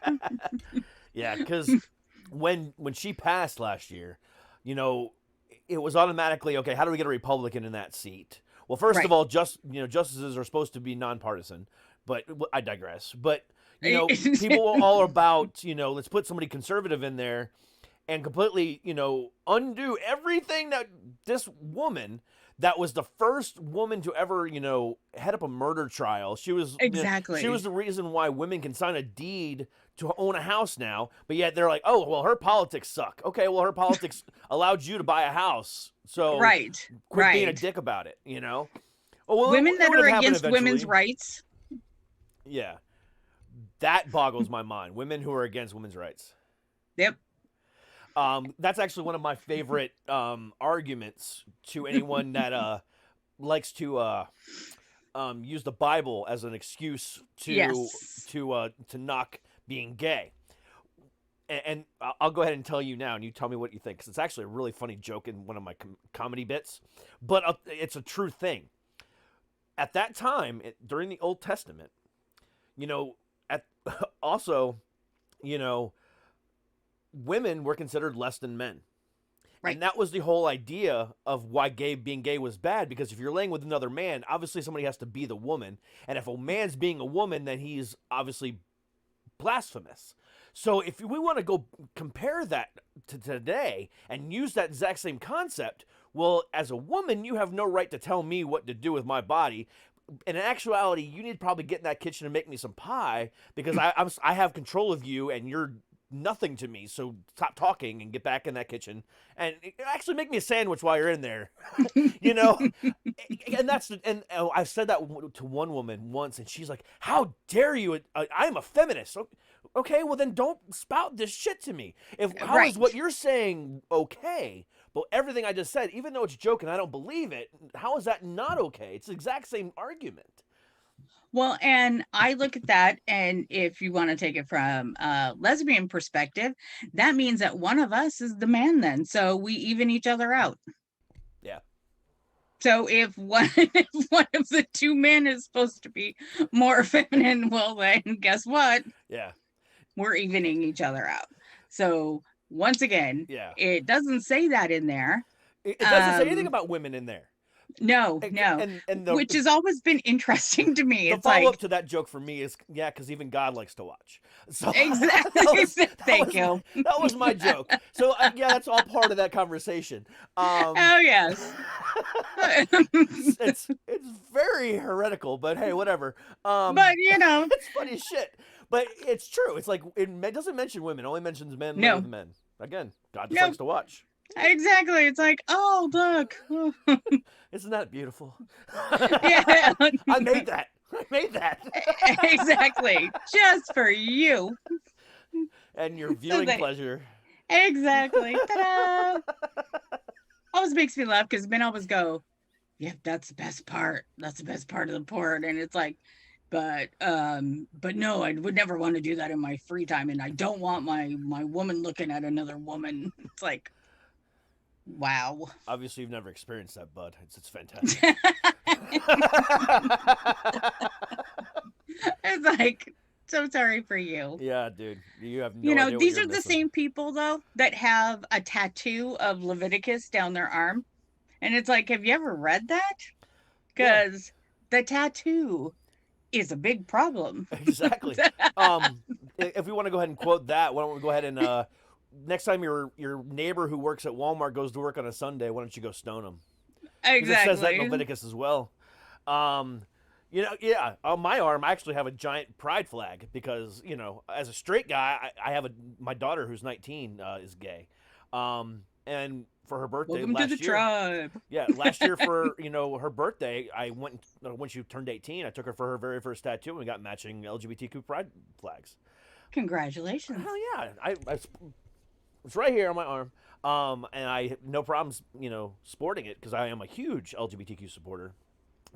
Speaker 4: Yeah. Because when she passed last year, it was automatically, okay, how do we get a Republican in that seat? Well, first of all, justices are supposed to be nonpartisan, but I digress. But, people are all about, let's put somebody conservative in there and completely, undo everything that this woman that was the first woman to ever, head up a murder trial. She was
Speaker 5: exactly.
Speaker 4: She was the reason why women can sign a deed to own a house now, but yet they're like, oh, well, her politics suck. Okay, well, her politics allowed you to buy a house, so quit being a dick about it. Well,
Speaker 5: women that are against women's rights.
Speaker 4: Yeah, that boggles my mind. Women who are against women's rights.
Speaker 5: Yep.
Speaker 4: That's actually one of my favorite arguments to anyone that likes to use the Bible as an excuse to knock being gay. And I'll go ahead and tell you now, and you tell me what you think, because it's actually a really funny joke in one of my comedy bits, but it's a true thing. At that time, during the Old Testament, women were considered less than men. Right. And that was the whole idea of why being gay was bad, because if you're laying with another man, obviously somebody has to be the woman. And if a man's being a woman, then he's obviously blasphemous. So if we want to go compare that to today and use that exact same concept, well, as a woman, you have no right to tell me what to do with my body. In actuality, you need to probably get in that kitchen and make me some pie because I have control of you and you're nothing to me. So stop talking and get back in that kitchen and actually make me a sandwich while you're in there. You know, and I've said that to one woman once, and she's like, "How dare you? I'm a feminist." Okay, well then don't spout this shit to me. How is what you're saying okay? But everything I just said, even though it's a joke and I don't believe it, how is that not okay? It's the exact same argument.
Speaker 5: Well, and I look at that, and if you want to take it from a lesbian perspective, that means that one of us is the man then. So we even each other out.
Speaker 4: Yeah.
Speaker 5: So if one of the two men is supposed to be more feminine, well then guess what?
Speaker 4: Yeah.
Speaker 5: We're evening each other out. So once again,
Speaker 4: yeah,
Speaker 5: it doesn't say that in there.
Speaker 4: It doesn't say anything about women in there.
Speaker 5: No.
Speaker 4: And
Speaker 5: which has always been interesting to me.
Speaker 4: The
Speaker 5: it's
Speaker 4: follow-up
Speaker 5: like,
Speaker 4: to that joke for me is, because even God likes to watch. So
Speaker 5: exactly. Thank you.
Speaker 4: That was my joke. So that's all part of that conversation.
Speaker 5: Oh yes.
Speaker 4: it's very heretical, but hey, whatever.
Speaker 5: But
Speaker 4: it's funny as shit. But it's true. It's like it doesn't mention women; it only mentions men.
Speaker 5: No.
Speaker 4: Men. Again, God just likes to watch.
Speaker 5: Exactly. It's like, oh look.
Speaker 4: Isn't that beautiful?
Speaker 5: Yeah.
Speaker 4: I made that.
Speaker 5: Exactly. Just for you.
Speaker 4: And your viewing pleasure.
Speaker 5: Exactly. Ta-da! Always makes me laugh because men always go, yeah, that's the best part. That's the best part of the port. And it's like, but no, I would never want to do that in my free time. And I don't want my woman looking at another woman. It's like, wow.
Speaker 4: Obviously, you've never experienced that, bud. It's fantastic.
Speaker 5: It's like, so sorry for you.
Speaker 4: Yeah, dude. You have no idea
Speaker 5: these are the same people, though, that have a tattoo of Leviticus down their arm. And it's like, have you ever read that? Because the tattoo is a big problem.
Speaker 4: Exactly. If we want to go ahead and quote that, why don't we go ahead and... next time your neighbor who works at Walmart goes to work on a Sunday, why don't you go stone him?
Speaker 5: Exactly.
Speaker 4: It says that in Leviticus as well. On my arm, I actually have a giant pride flag because, as a straight guy, I have my daughter who's 19 is gay. And for her birthday
Speaker 5: Welcome
Speaker 4: last
Speaker 5: to the
Speaker 4: year,
Speaker 5: tribe.
Speaker 4: Yeah, last year for, her birthday, I went, when she turned 18, I took her for her very first tattoo and we got matching LGBTQ pride flags.
Speaker 5: Congratulations.
Speaker 4: Hell yeah. It's right here on my arm. And I have no problems, sporting it because I am a huge LGBTQ supporter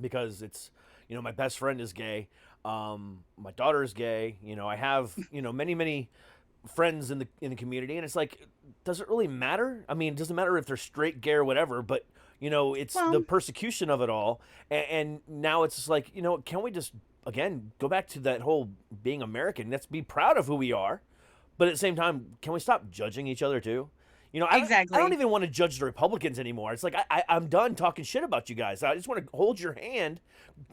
Speaker 4: because it's, my best friend is gay. My daughter is gay. I have, many, many friends in the community, and it's like, does it really matter? I mean, it doesn't matter if they're straight, gay, or whatever, but, it's the persecution of it all. And now it's just like, can we just, again, go back to that whole being American? Let's be proud of who we are. But at the same time, can we stop judging each other too?
Speaker 5: Exactly.
Speaker 4: I don't even want to judge the Republicans anymore. It's like, I'm done talking shit about you guys. I just want to hold your hand,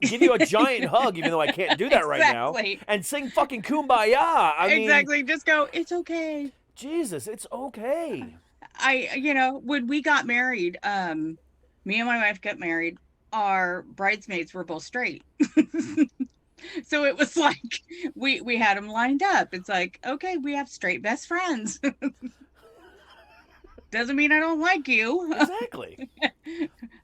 Speaker 4: give you a giant hug, even though I can't do that right now, and sing fucking Kumbaya. I mean,
Speaker 5: just go, it's okay.
Speaker 4: Jesus, it's okay.
Speaker 5: When we got married, me and my wife got married, our bridesmaids were both straight. So it was like, we had them lined up. It's like, okay, we have straight best friends. Doesn't mean I don't like you.
Speaker 4: Exactly.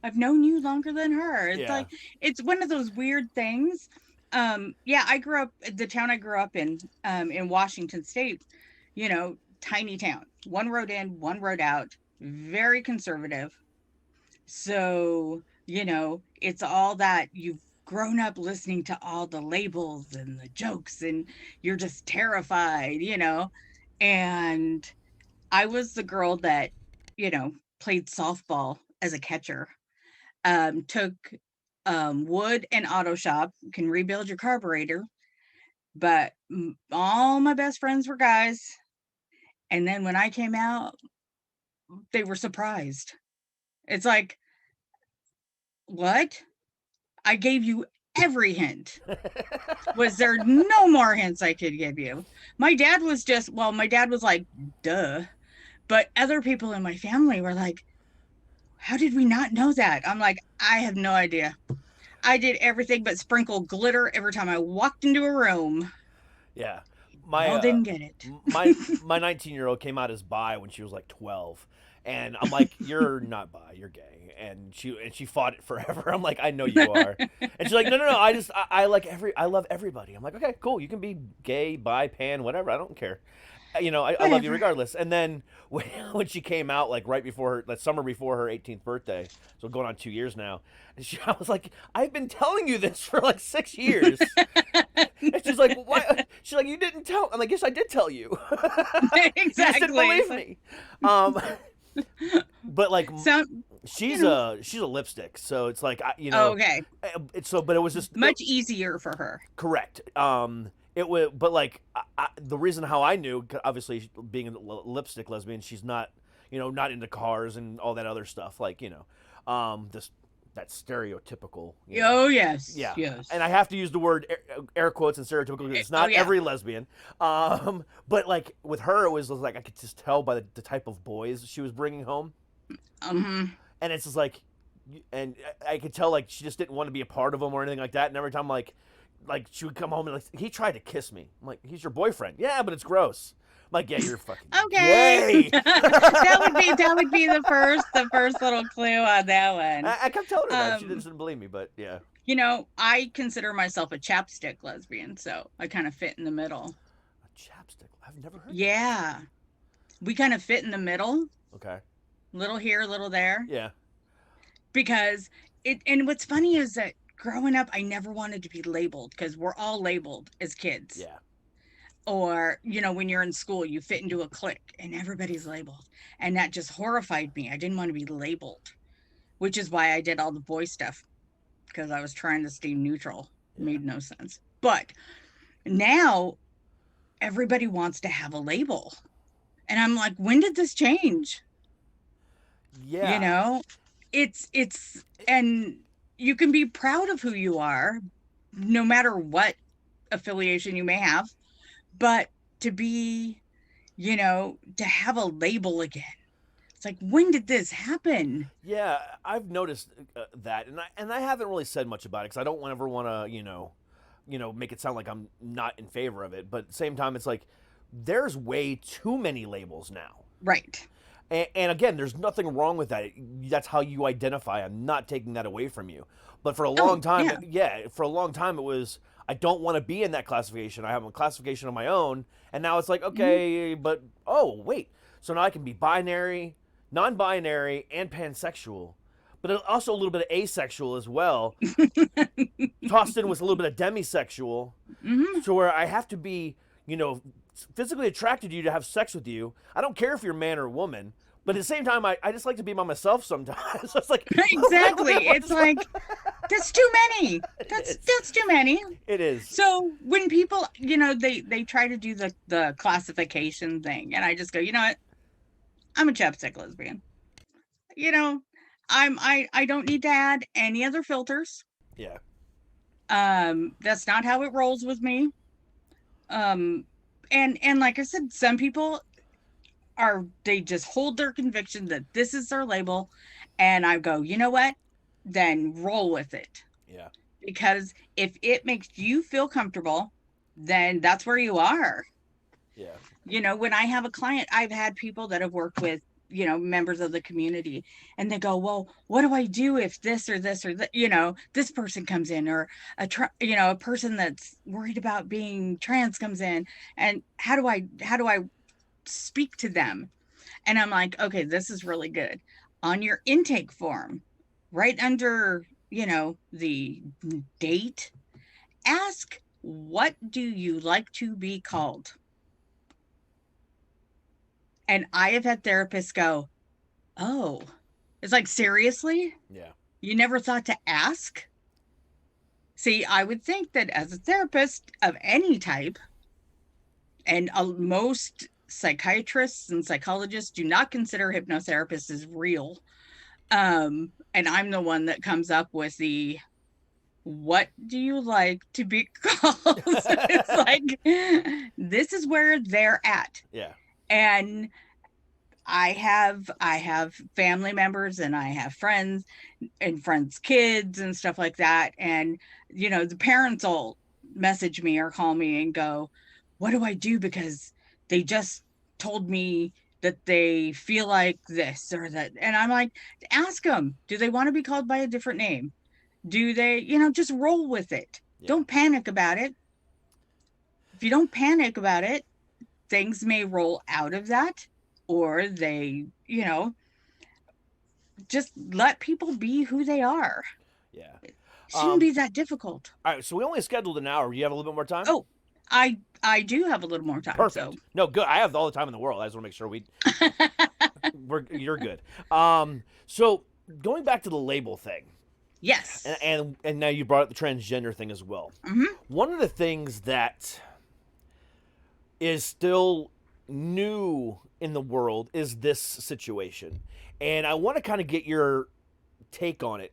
Speaker 5: I've known you longer than her. It's like, it's one of those weird things. I grew up, the town I grew up in Washington State, tiny town, one road in, one road out, very conservative. So, it's all that you've grown up listening to all the labels and the jokes and you're just terrified, and I was the girl that, played softball as a catcher, took wood and auto shop, can rebuild your carburetor, but all my best friends were guys. And then when I came out, they were surprised. It's like, what? I gave you every hint. Was there no more hints I could give you? My dad was like, duh. But other people in my family were like, how did we not know that? I'm like, I have no idea. I did everything but sprinkle glitter every time I walked into a room.
Speaker 4: Yeah.
Speaker 5: Y'all didn't get it.
Speaker 4: My 19-year-old came out as bi when she was like 12, and I'm like, you're not bi, you're gay, and she fought it forever. I'm like, I know you are, and she's like, no, I love everybody. I'm like, okay, cool, you can be gay, bi, pan, whatever, I don't care. I love you regardless. And then when she came out, like right before that summer before her 18th birthday, so going on 2 years now, I was like, I've been telling you this for like 6 years. And she's like, what? She's like, you didn't tell. I'm like, yes, I did tell you.
Speaker 5: Exactly.
Speaker 4: You just didn't believe me. But like, she's a lipstick, so it's like,
Speaker 5: okay.
Speaker 4: But it was just
Speaker 5: much easier for her.
Speaker 4: Correct. It was, but like the reason how I knew, obviously being a lipstick lesbian, she's not, not into cars and all that other stuff. Like, this that stereotypical.
Speaker 5: Oh yes.
Speaker 4: Yeah.
Speaker 5: Yes.
Speaker 4: And I have to use the word air quotes and stereotypical because it's not every lesbian. But like with her, it was like I could just tell by the type of boys she was bringing home.
Speaker 5: Mm-hmm.
Speaker 4: And it's just like, and I could tell like she just didn't want to be a part of them or anything like that. And every time like she would come home and like, he tried to kiss me. I'm like, he's your boyfriend. Yeah, but it's gross. I'm like, yeah, you're fucking
Speaker 5: okay.
Speaker 4: gay.
Speaker 5: that would be the first little clue on that one.
Speaker 4: I kept telling her that. She didn't believe me, but yeah.
Speaker 5: I consider myself a chapstick lesbian, so I kind of fit in the middle.
Speaker 4: A chapstick? I've never heard.
Speaker 5: Yeah, we kind of fit in the middle.
Speaker 4: Okay.
Speaker 5: Little here, little there.
Speaker 4: Yeah.
Speaker 5: Because and what's funny is that growing up, I never wanted to be labeled because we're all labeled as kids.
Speaker 4: Yeah.
Speaker 5: Or, when you're in school, you fit into a clique and everybody's labeled. And that just horrified me. I didn't want to be labeled, which is why I did all the boy stuff because I was trying to stay neutral. It made no sense. But now everybody wants to have a label. And I'm like, when did this change?
Speaker 4: Yeah.
Speaker 5: It's and you can be proud of who you are, no matter what affiliation you may have, but to be, to have a label again. It's like, when did this happen?
Speaker 4: Yeah, I've noticed that, and I haven't really said much about it because I don't ever want to, make it sound like I'm not in favor of it. But at the same time, it's like there's way too many labels now.
Speaker 5: Right.
Speaker 4: And again, there's nothing wrong with that. That's how you identify. I'm not taking that away from you. But for a long time, for a long time, it was, I don't want to be in that classification. I have a classification of my own. And now it's like, okay, but, wait. So now I can be binary, non-binary, and pansexual. But also a little bit of asexual as well. Tossed in with a little bit of demisexual.
Speaker 5: Mm-hmm.
Speaker 4: So where I have to be, physically attracted to you to have sex with you. I don't care if you're a man or a woman, but at the same time, I just like to be by myself sometimes. So it's like
Speaker 5: exactly. It's like that's too many. That's too many.
Speaker 4: It is. So
Speaker 5: when people, they try to do the classification thing, and I just go, you know what? I'm a chapstick lesbian. I don't need to add any other filters.
Speaker 4: Yeah.
Speaker 5: That's not how it rolls with me. And like I said, some people they just hold their conviction that this is their label. And I go, you know what? Then roll with it.
Speaker 4: Yeah.
Speaker 5: Because if it makes you feel comfortable, then that's where you are.
Speaker 4: Yeah.
Speaker 5: When I have a client, I've had people that have worked with, members of the community, and they go, well, what do I do if this or this or that, this person comes in, or a person that's worried about being trans comes in, and how do I speak to them? And I'm like, okay, this is really good. On your intake form, right under, the date, ask, what do you like to be called? And I have had therapists go, oh, it's like, seriously?
Speaker 4: Yeah.
Speaker 5: You never thought to ask? See, I would think that as a therapist of any type, and most psychiatrists and psychologists do not consider hypnotherapists as real. And I'm the one that comes up with the what do you like to be called? It's like, this is where they're at.
Speaker 4: Yeah.
Speaker 5: And I have family members and I have friends and friends' kids and stuff like that. And, the parents will message me or call me and go, what do I do? Because they just told me that they feel like this or that. And I'm like, ask them, do they want to be called by a different name? Do they, just roll with it.
Speaker 4: Yeah.
Speaker 5: Don't panic about it. If you don't panic about it, things may roll out of that, or they, just let people be who they are.
Speaker 4: Yeah.
Speaker 5: Shouldn't be that difficult.
Speaker 4: All right, so we only scheduled an hour. You have a little bit more time?
Speaker 5: Oh, I do have a little more time.
Speaker 4: Perfect.
Speaker 5: So.
Speaker 4: No, good. I have all the time in the world. I just want to make sure you're good. So going back to the label thing.
Speaker 5: Yes.
Speaker 4: And now you brought up the transgender thing as well.
Speaker 5: Mm-hmm.
Speaker 4: One of the things that is still new in the world is this situation. And I want to kind of get your take on it.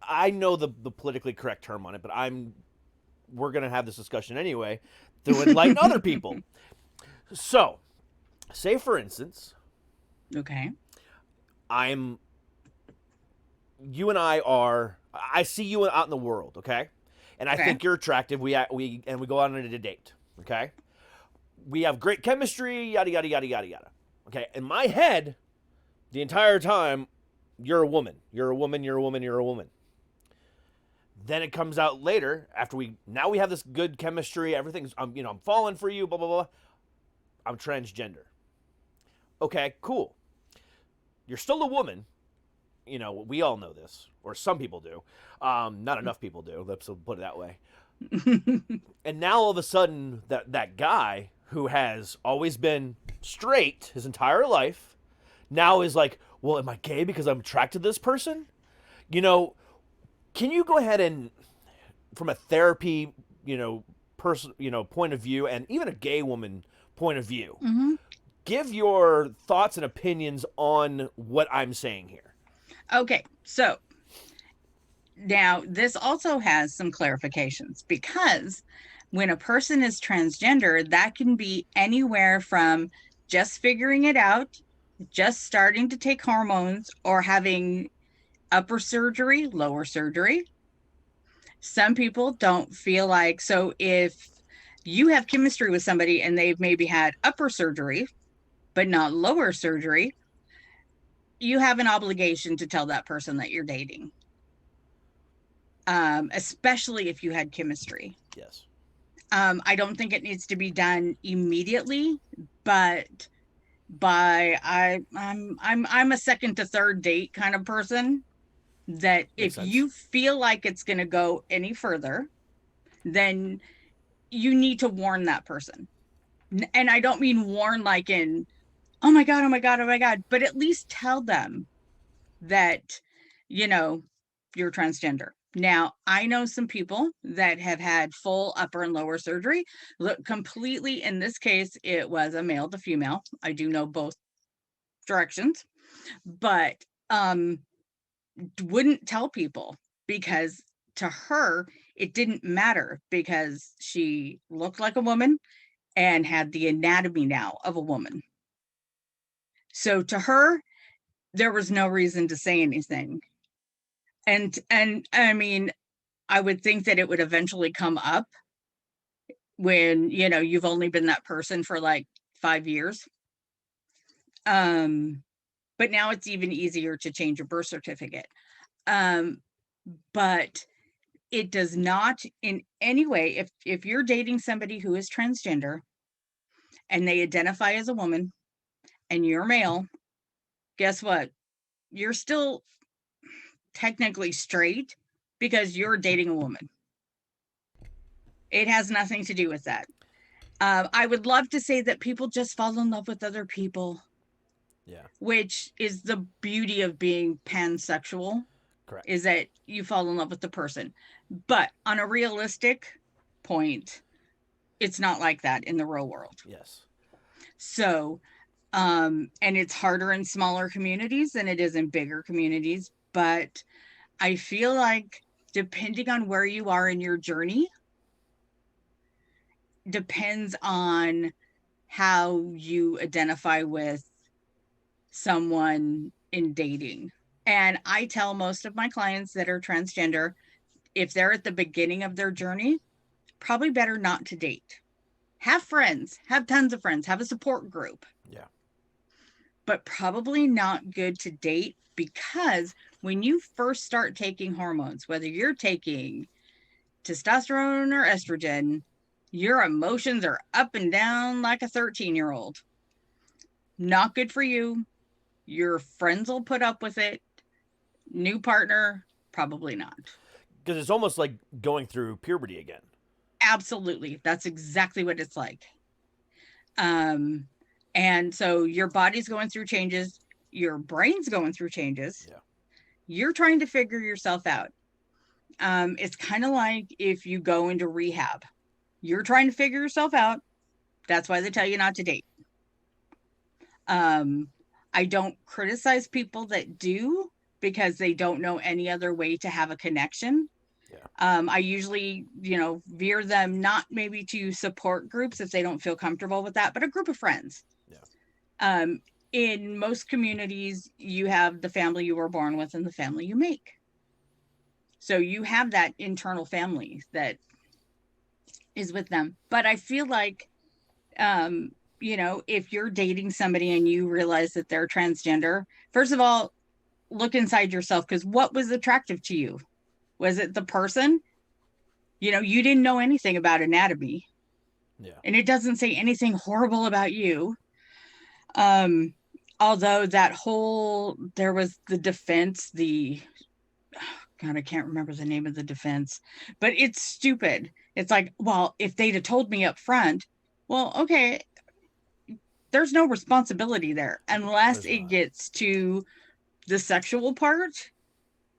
Speaker 4: I know the politically correct term on it, but we're going to have this discussion anyway to enlighten other people. So, say for instance,
Speaker 5: okay,
Speaker 4: you and I see you out in the world, okay? And I think you're attractive. We go out on a date, okay? We have great chemistry, yada, yada, yada, yada, yada. Okay, in my head, the entire time, you're a woman. You're a woman, you're a woman, you're a woman. Then it comes out later, after we have this good chemistry, everything's, I'm falling for you, blah, blah, blah. I'm transgender. Okay, cool. You're still a woman. We all know this, or some people do. Not enough people do, let's put it that way. And now all of a sudden, that guy who has always been straight his entire life now is like, well, am I gay because I'm attracted to this person? Can you go ahead and, from a therapy, point of view, and even a gay woman point of view,
Speaker 5: mm-hmm.
Speaker 4: give your thoughts and opinions on what I'm saying here?
Speaker 5: Okay, so now this also has some clarifications, because when a person is transgender, that can be anywhere from just figuring it out, just starting to take hormones, or having upper surgery, lower surgery. Some people don't feel like, so if you have chemistry with somebody and they've maybe had upper surgery, but not lower surgery, you have an obligation to tell that person that you're dating. Especially if you had chemistry.
Speaker 4: Yes.
Speaker 5: I don't think it needs to be done immediately, but I'm a second to third date kind of person, that if you feel like it's going to go any further, then you need to warn that person. And I don't mean warn like in, oh my God, oh my God, oh my God, but at least tell them that, you're transgender. Now, I know some people that have had full upper and lower surgery. Look, completely, in this case, it was a male to female. I do know both directions, but wouldn't tell people, because to her, it didn't matter, because she looked like a woman and had the anatomy now of a woman. So to her, there was no reason to say anything. And I mean, I would think that it would eventually come up when, you've only been that person for like 5 years. But now it's even easier to change a birth certificate. But it does not in any way, if you're dating somebody who is transgender and they identify as a woman and you're male, guess what? You're still technically straight, because you're dating a woman. It has nothing to do with that. I would love to say that people just fall in love with other people.
Speaker 4: Yeah.
Speaker 5: Which is the beauty of being pansexual.
Speaker 4: Correct.
Speaker 5: Is that you fall in love with the person. But on a realistic point, it's not like that in the real world.
Speaker 4: Yes.
Speaker 5: So, and it's harder in smaller communities than it is in bigger communities. But I feel like depending on where you are in your journey, depends on how you identify with someone in dating. And I tell most of my clients that are transgender, if they're at the beginning of their journey, probably better not to date. Have friends, have tons of friends, have a support group.
Speaker 4: Yeah.
Speaker 5: But probably not good to date, because when you first start taking hormones, whether you're taking testosterone or estrogen, your emotions are up and down like a 13-year-old. Not good for you. Your friends will put up with it. New partner, probably not.
Speaker 4: Because it's almost like going through puberty again.
Speaker 5: Absolutely. That's exactly what it's like. And so your body's going through changes. Your brain's going through changes.
Speaker 4: Yeah.
Speaker 5: You're trying to figure yourself out. It's kind of like if you go into rehab. You're trying to figure yourself out. That's why they tell you not to date. I don't criticize people that do, because they don't know any other way to have a connection. Yeah. I usually, veer them not maybe to support groups if they don't feel comfortable with that, but a group of friends. Yeah. In most communities, you have the family you were born with and the family you make. So you have that internal family that is with them. But I feel like, if you're dating somebody and you realize that they're transgender, first of all, look inside yourself, because what was attractive to you? Was it the person? You didn't know anything about anatomy. Yeah. And it doesn't say anything horrible about you. Although there was the defense, God, I can't remember the name of the defense, but it's stupid. It's like, well, if they'd have told me up front, well, okay, there's no responsibility there unless it gets to the sexual part.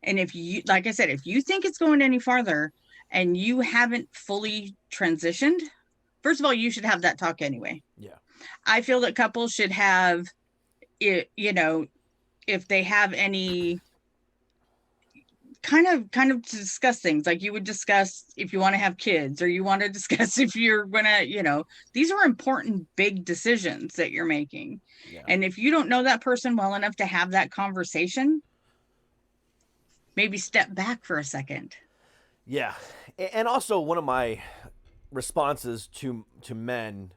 Speaker 5: And if you, like I said, if you think it's going any farther and you haven't fully transitioned, first of all, you should have that talk anyway. Yeah. I feel that couples should have it, if they have any kind of to discuss things like you would discuss if you want to have kids, or you want to discuss if you're gonna, these are important, big decisions that you're making. Yeah. And if you don't know that person well enough to have that conversation, maybe step back for a second.
Speaker 4: Yeah. And also, one of my responses to men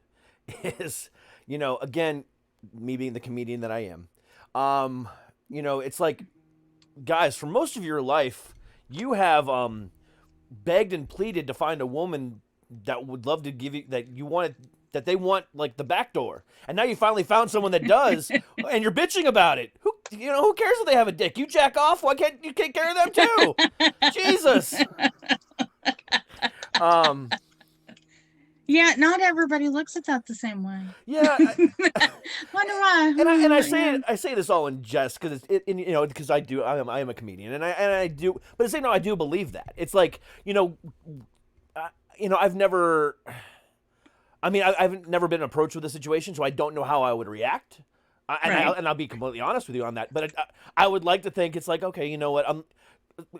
Speaker 4: is, again, me being the comedian that I am, it's like, guys, for most of your life, you have begged and pleaded to find a woman that would love to give you, that they want like the back door, and now you finally found someone that does, and you're bitching about it. Who cares if they have a dick? You jack off. Why can't you take care of them too? Jesus.
Speaker 5: Yeah, not everybody looks at that the same way.
Speaker 4: Yeah.
Speaker 5: Wonder why.
Speaker 4: And I say this all in jest, because because I am a comedian, and I do, but at the same time I do believe that. It's like, I've never been approached with a situation, so I don't know how I would react. I'll be completely honest with you on that. But I would like to think it's like, okay, you know what?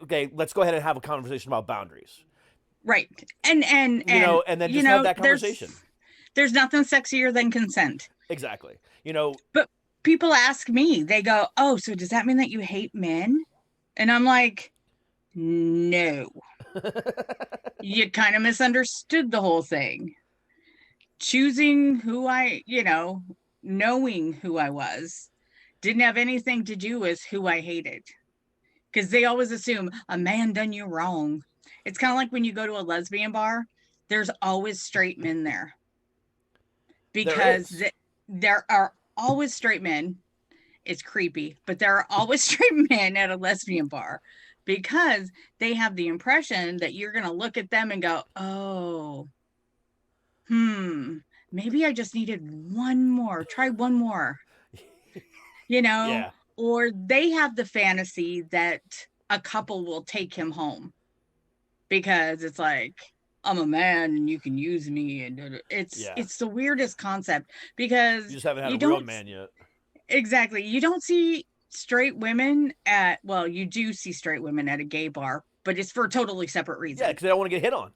Speaker 4: Okay, let's go ahead and have a conversation about boundaries.
Speaker 5: Right. And then just
Speaker 4: have that conversation.
Speaker 5: There's nothing sexier than consent.
Speaker 4: Exactly.
Speaker 5: But people ask me, they go, "Oh, so does that mean that you hate men?" And I'm like, no. You kind of misunderstood the whole thing. Choosing who knowing who I was didn't have anything to do with who I hated. Because they always assume a man done you wrong. It's kind of like when you go to a lesbian bar, there's always straight men there. Because there are always straight men. It's creepy, but there are always straight men at a lesbian bar, because they have the impression that you're going to look at them and go, oh, maybe I just needed try one more, yeah. Or they have the fantasy that a couple will take him home, because it's like, I'm a man and you can use me. And it's the weirdest concept, because
Speaker 4: you just haven't had a real man yet.
Speaker 5: Exactly. You don't see straight women you do see straight women at a gay bar, but it's for a totally separate
Speaker 4: Yeah,
Speaker 5: reason.
Speaker 4: because I don't want to get hit on.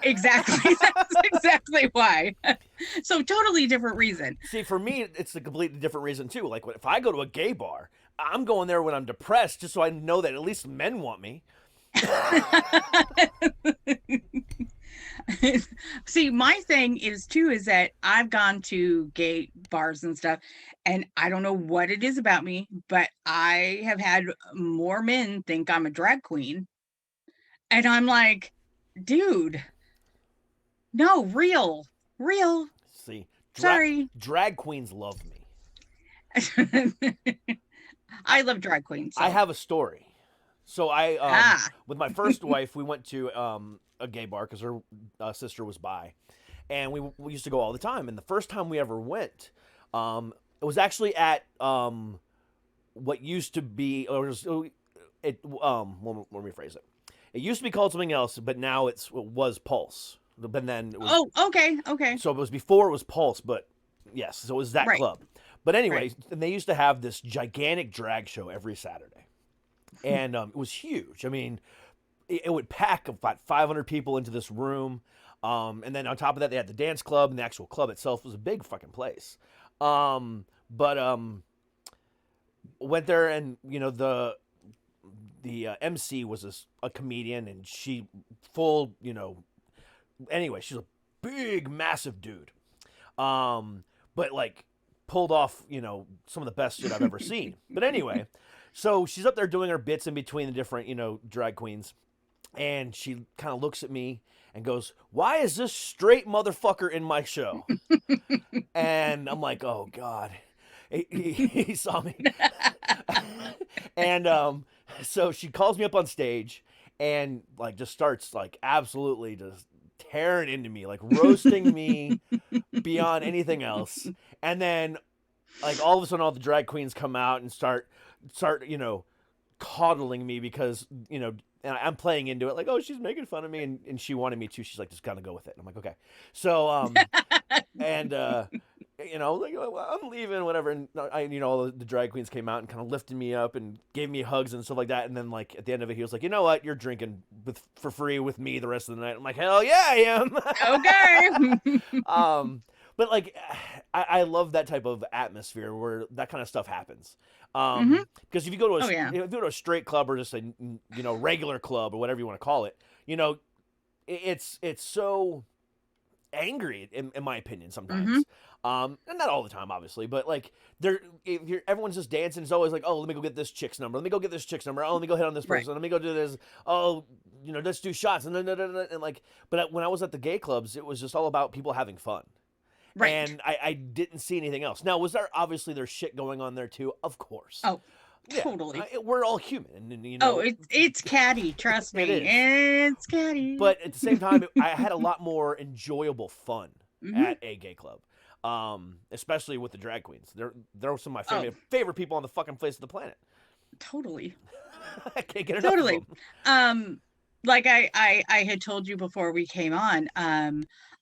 Speaker 5: Exactly. That's exactly why. So totally different reason.
Speaker 4: See, for me, it's a completely different reason too. Like if I go to a gay bar, I'm going there when I'm depressed, just so I know that at least men want me.
Speaker 5: See, my thing is too, is that I've gone to gay bars and stuff, and I don't know what it is about me, but I have had more men think I'm a drag queen. And I'm like, dude, no, real.
Speaker 4: See,
Speaker 5: Sorry.
Speaker 4: drag queens love me.
Speaker 5: I love drag queens. So.
Speaker 4: I have a story. So with my first wife, we went to a gay bar because her sister was bi, and we used to go all the time. And the first time we ever went, it was actually at what used to be, or let me rephrase it. It used to be called something else, but now it was Pulse. But then it was,
Speaker 5: oh, okay.
Speaker 4: So it was before it was Pulse, but yes, so it was that
Speaker 5: Right.
Speaker 4: club. But anyway,
Speaker 5: Right.
Speaker 4: and they used to have this gigantic drag show every Saturday, and it was huge. I mean, it would pack about 500 people into this room, and then on top of that, they had the dance club, and the actual club itself was a big fucking place. Went there, and the MC was a comedian, and she anyway, she's a big, massive dude. But like pulled off, some of the best shit I've ever seen. But anyway, so she's up there doing her bits in between the different, drag queens. And she kind of looks at me and goes, "Why is this straight motherfucker in my show?" And I'm like, "Oh God." He saw me. And so she calls me up on stage and like just starts like absolutely just tearing into me, like roasting me beyond anything else. And then like all of a sudden all the drag queens come out and start coddling me because and I'm playing into it like, oh, she's making fun of me, and she wanted me to. She's like, just gotta go with it. And I'm like, okay. So and like, well, I'm leaving, whatever. And all the drag queens came out and kind of lifted me up and gave me hugs and stuff like that. And then like at the end of it, he was like, you know what, you're drinking for free with me the rest of the night. I'm like, hell yeah, I am.
Speaker 5: Okay.
Speaker 4: But like, I love that type of atmosphere where that kind of stuff happens. Because if you go to if you go to a straight club or just a regular club or whatever you want to call it, it's so angry in my opinion sometimes. And not all the time, obviously, but like everyone's just dancing. It's always like, oh, let me go get this chick's number. Let me go get this chick's number. Oh, let me go hit on this person.
Speaker 5: Right.
Speaker 4: Let me go do this. Oh, let's do shots. And like, but when I was at the gay clubs, it was just all about people having fun.
Speaker 5: Right.
Speaker 4: And I didn't see anything else. Now, was there obviously there's shit going on there too? Of course.
Speaker 5: Oh,
Speaker 4: yeah,
Speaker 5: totally.
Speaker 4: We're all human, and
Speaker 5: Oh, it's catty. Trust me, it's catty.
Speaker 4: But at the same time, I had a lot more enjoyable fun at a gay club, especially with the drag queens. They're some of my favorite people on the fucking face of the planet.
Speaker 5: Totally.
Speaker 4: I can't get enough
Speaker 5: Totally.
Speaker 4: of them.
Speaker 5: Like I had told you before we came on,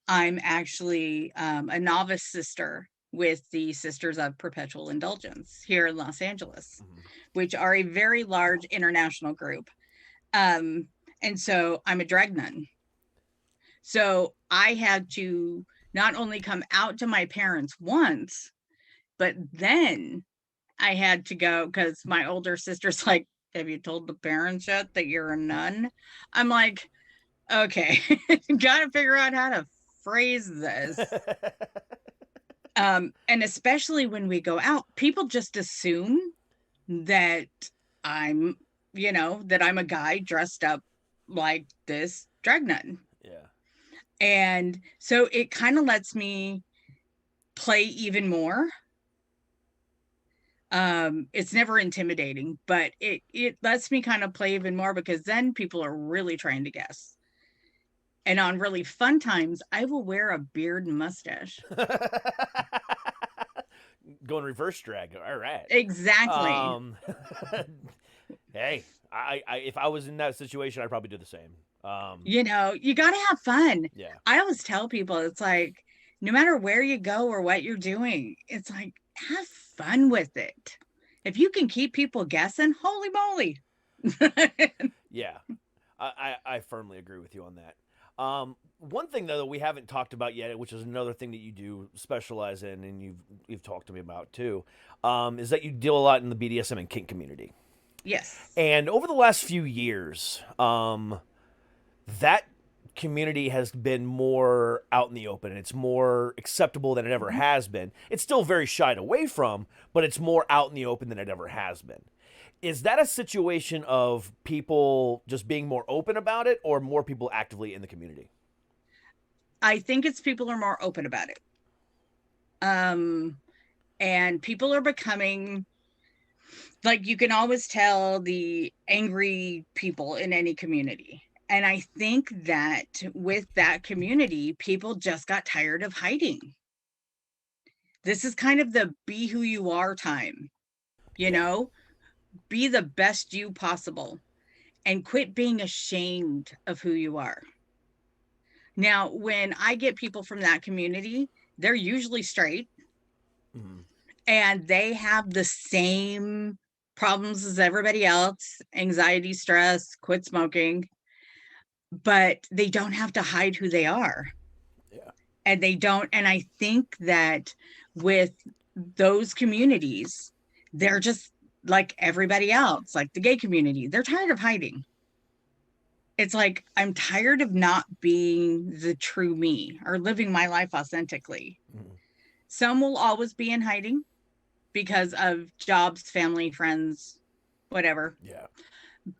Speaker 5: I'm actually a novice sister with the Sisters of Perpetual Indulgence here in Los Angeles, which are a very large international group. And so I'm a drag nun. So I had to not only come out to my parents once, but then I had to go because my older sister's like, have you told the parents yet that you're a nun? I'm like, okay, gotta figure out how to phrase this. And especially when we go out, people just assume that I'm a guy dressed up like this drag nun.
Speaker 4: Yeah.
Speaker 5: And so it kind of lets me play even more. It's never intimidating, but it lets me kind of play even more because then people are really trying to guess. And on really fun times, I will wear a beard and mustache.
Speaker 4: Going reverse drag. All right.
Speaker 5: Exactly.
Speaker 4: Hey, I if I was in that situation, I'd probably do the same.
Speaker 5: You got to have fun.
Speaker 4: Yeah.
Speaker 5: I always tell people, it's like, no matter where you go or what you're doing, it's like, have fun with it. If you can keep people guessing, holy moly.
Speaker 4: Yeah. I firmly agree with you on that. One thing though that we haven't talked about yet, which is another thing that you do specialize in, and you've talked to me about too, is that you deal a lot in the BDSM and kink community.
Speaker 5: Yes.
Speaker 4: And over the last few years, that community has been more out in the open. It's more acceptable than it ever has been. It's still very shied away from, but it's more out in the open than it ever has been. Is that a situation of people just being more open about it, or more people actively in the community?
Speaker 5: I think it's people are more open about it. And people are becoming, like, you can always tell the angry people in any community. And I think that with that community, people just got tired of hiding. This is kind of the be who you are time, you know, be the best you possible and quit being ashamed of who you are. Now, when I get people from that community, they're usually straight and they have the same problems as everybody else, anxiety, stress, quit smoking, but they don't have to hide who they are.
Speaker 4: Yeah.
Speaker 5: And they don't. And I think that with those communities, they're just like everybody else, like the gay community, they're tired of hiding. It's like, I'm tired of not being the true me or living my life authentically. Some will always be in hiding because of jobs, family, friends, whatever.
Speaker 4: Yeah.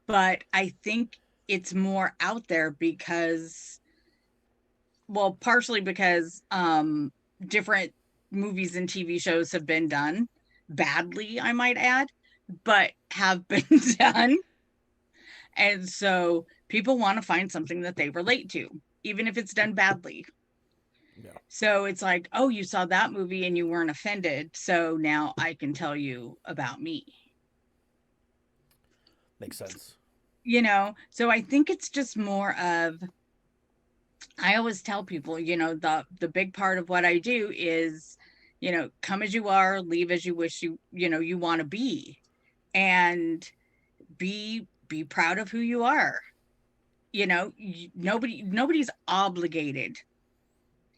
Speaker 5: But I think it's more out there because, well, partially because different movies and TV shows have been done badly, I might add, but have been done. And so people want to find something that they relate to, even if it's done badly.
Speaker 4: Yeah.
Speaker 5: So it's like, oh, you saw that movie and you weren't offended, so now I can tell you about me.
Speaker 4: Makes sense.
Speaker 5: You know, so I think it's just more of, I always tell people, you know, the big part of what I do is, you know, come as you are, leave as you wish you want to be, and be proud of who you are. You know, nobody's obligated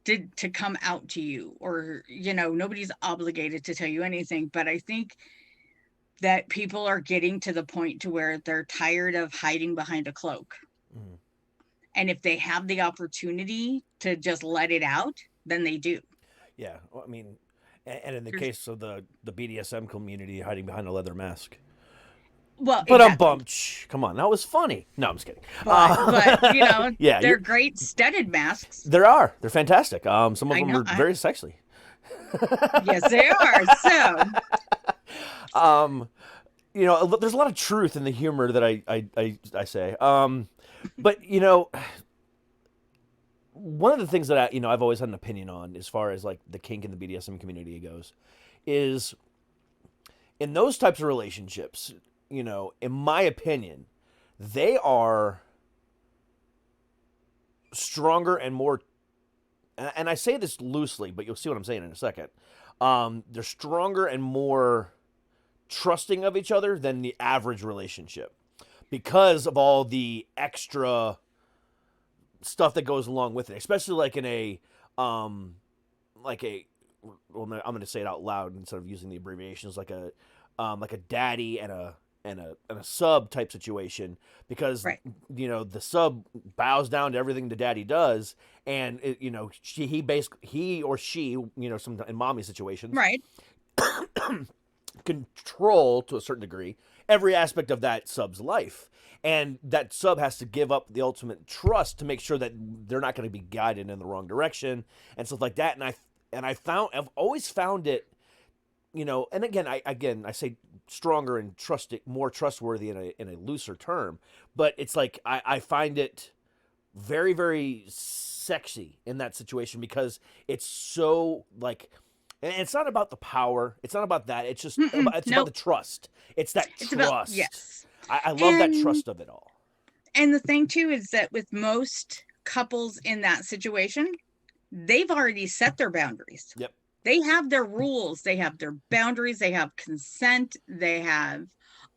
Speaker 5: to come out to you, or, you know, nobody's obligated to tell you anything. But I think that people are getting to the point to where they're tired of hiding behind a cloak. And if they have the opportunity to just let it out, then they do.
Speaker 4: Yeah. Well, I mean, and in the case of the BDSM community, hiding behind a leather mask.
Speaker 5: Well,
Speaker 4: But
Speaker 5: exactly.
Speaker 4: come on, that was funny. No, I'm just kidding.
Speaker 5: But you know,
Speaker 4: yeah,
Speaker 5: they're great studded masks.
Speaker 4: They're fantastic. Some of them
Speaker 5: know,
Speaker 4: are very sexy.
Speaker 5: Yes, they are. So,
Speaker 4: you know, there's a lot of truth in the humor that I say. But you know, one of the things that I've always had an opinion on, as far as like the kink and the BDSM community goes, is in those types of relationships, you know, in my opinion, they are stronger and more, and I say this loosely, but you'll see what I'm saying in a second. They're stronger and more trusting of each other than the average relationship, because of all the extra stuff that goes along with it, especially like in a well, I'm going to say it out loud instead of using the abbreviations, like a daddy and a sub type situation, because you know, the sub bows down to everything the daddy does, and you know, he or she, you know, some in mommy situations,
Speaker 5: right,
Speaker 4: control to a certain degree every aspect of that sub's life, and that sub has to give up the ultimate trust to make sure that they're not going to be guided in the wrong direction and stuff like that. And I've always found it, you know, and again I say stronger and more trustworthy in a looser term, but it's like I find it very, very sexy in that situation, because it's so like, and it's not about the power, it's not about that, it's just about the trust. It's that trust.
Speaker 5: Yes.
Speaker 4: I love that trust of it all.
Speaker 5: And the thing too is that with most couples in that situation, they've already set their boundaries.
Speaker 4: Yep.
Speaker 5: They have their rules, they have their boundaries, they have consent, they have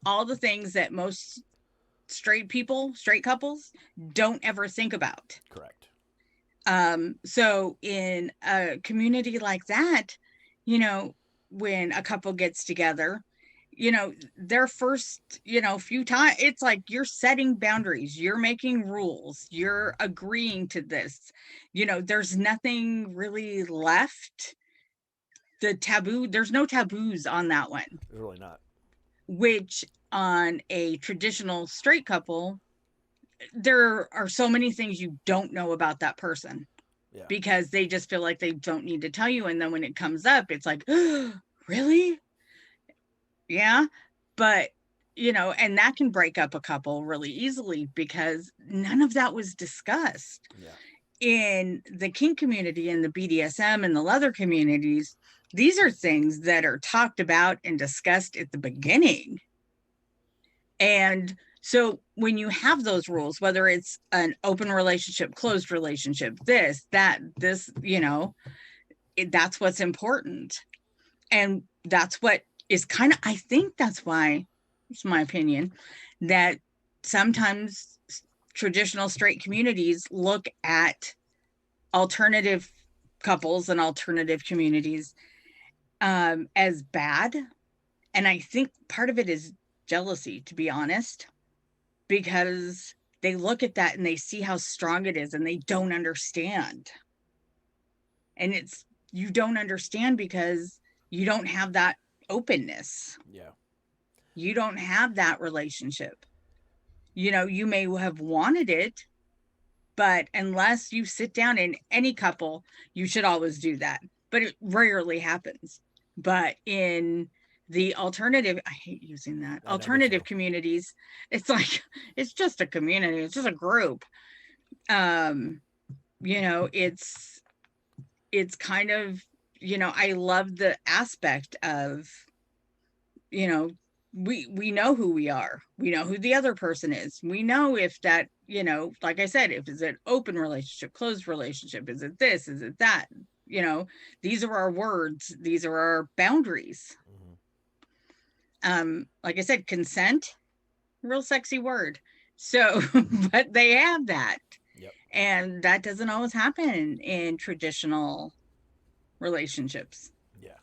Speaker 5: all the things that most straight couples don't ever think about.
Speaker 4: Correct.
Speaker 5: So in a community like that, you know, when a couple gets together, you know, their first, you know, few times, it's like you're setting boundaries, you're making rules, you're agreeing to this, you know, there's nothing really left. There's no taboos on that one.
Speaker 4: There's really not.
Speaker 5: Which on a traditional straight couple, there are so many things you don't know about that person.
Speaker 4: Yeah.
Speaker 5: Because they just feel like they don't need to tell you. And then when it comes up, it's like, oh, really? Yeah. But, you know, and that can break up a couple really easily because none of that was discussed.
Speaker 4: Yeah.
Speaker 5: In the kink community, in the BDSM and the leather communities, these are things that are talked about and discussed at the beginning. And so when you have those rules, whether it's an open relationship, closed relationship, this, you know, that's what's important. And that's what is kind of, I think that's why, it's my opinion, that sometimes traditional straight communities look at alternative couples and alternative communities as bad. And I think part of it is jealousy, to be honest, because they look at that and they see how strong it is and they don't understand. And you don't understand because you don't have that openness.
Speaker 4: Yeah.
Speaker 5: You don't have that relationship. You know, you may have wanted it, but unless you sit down in any couple, you should always do that. But it rarely happens. But in the alternative, I hate using that, alternative communities, it's like, it's just a community, it's just a group. You know, it's kind of, you know, I love the aspect of, you know, we know who we are, we know who the other person is, we know if that, you know, like I said, if it's an open relationship, closed relationship, is it this, is it that, you know, these are our words, these are our boundaries. Like I said, consent, real sexy word. So, but they have that.
Speaker 4: Yep.
Speaker 5: And that doesn't always happen in traditional relationships.
Speaker 4: Yeah.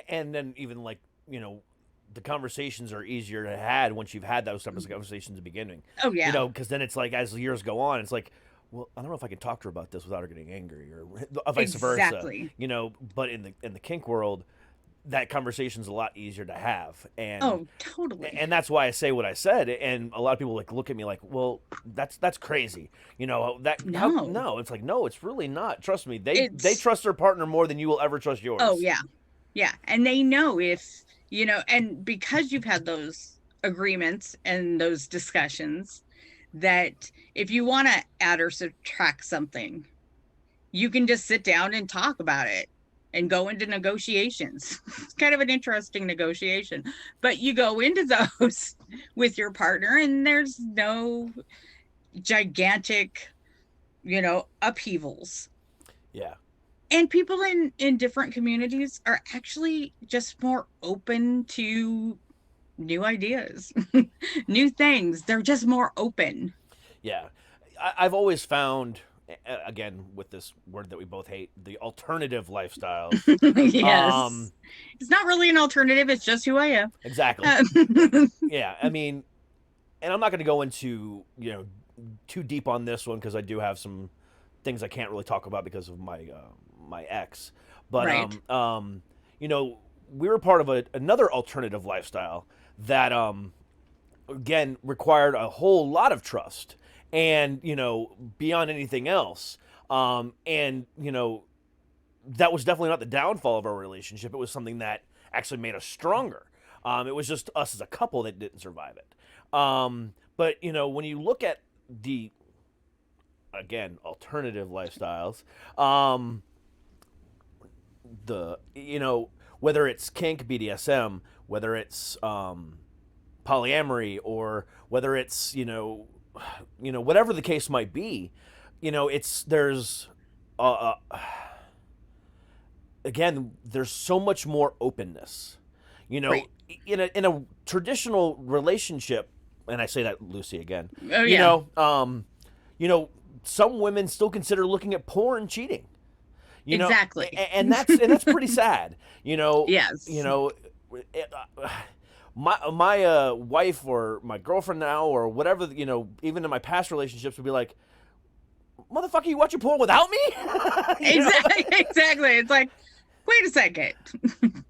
Speaker 4: And then even like, you know, the conversations are easier to have once you've had those types of conversations at the beginning.
Speaker 5: Oh, yeah.
Speaker 4: You know, because then it's like, as the years go on, it's like, well, I don't know if I can talk to her about this without her getting angry, or vice
Speaker 5: Exactly.
Speaker 4: versa. You know, but in the kink world, that conversation's a lot easier to have. And
Speaker 5: oh, totally.
Speaker 4: And that's why I say what I said. And a lot of people like look at me like, well, that's crazy. You know, that no, it's like, no, it's really not. Trust me, they trust their partner more than you will ever trust yours.
Speaker 5: Oh, yeah. Yeah. And they know if, you know, and because you've had those agreements and those discussions, that if you want to add or subtract something, you can just sit down and talk about it and go into negotiations. It's kind of an interesting negotiation, but you go into those with your partner and there's no gigantic, you know, upheavals.
Speaker 4: Yeah.
Speaker 5: And people in different communities are actually just more open to new ideas, new things. They're just more open.
Speaker 4: Yeah. I've always found, again, with this word that we both hate, the alternative lifestyles.
Speaker 5: Yes. It's not really an alternative. It's just who I am.
Speaker 4: Exactly. Yeah. I mean, and I'm not going to go into, you know, too deep on this one because I do have some things I can't really talk about because of my my ex. But,
Speaker 5: right.
Speaker 4: You know, we were part of another alternative lifestyle that, again, required a whole lot of trust and, you know, beyond anything else. And, you know, that was definitely not the downfall of our relationship. It was something that actually made us stronger. It was just us as a couple that didn't survive it. But, you know, when you look at the, again, alternative lifestyles, you know, whether it's kink, BDSM, whether it's polyamory, or whether it's, you know, whatever the case might be, you know, there's again, there's so much more openness, you know,
Speaker 5: right.
Speaker 4: in a traditional relationship, and I say that loosely again.
Speaker 5: Oh,
Speaker 4: You
Speaker 5: yeah.
Speaker 4: know, some women still consider looking at porn cheating. You know,
Speaker 5: Exactly.
Speaker 4: and that's pretty sad.
Speaker 5: Yes.
Speaker 4: My wife or my girlfriend now or whatever, even in my past relationships would be like, motherfucker, you watching porn without me?
Speaker 5: Exactly. It's like, wait a second.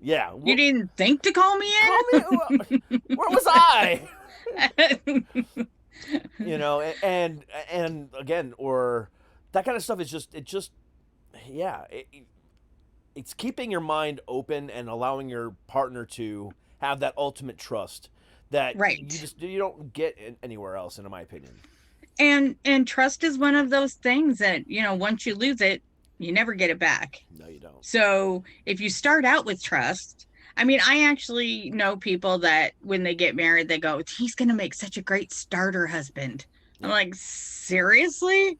Speaker 4: Yeah.
Speaker 5: You didn't think to call me in?
Speaker 4: Call me. Where was I? And again, or that kind of stuff is it's keeping your mind open and allowing your partner to have that ultimate trust that
Speaker 5: Right.
Speaker 4: you don't get anywhere else, in my opinion.
Speaker 5: And trust is one of those things that, once you lose it, you never get it back.
Speaker 4: No, you don't.
Speaker 5: So if you start out with trust, I mean, I actually know people that when they get married, they go, he's going to make such a great starter husband.
Speaker 4: Yeah.
Speaker 5: I'm like, seriously?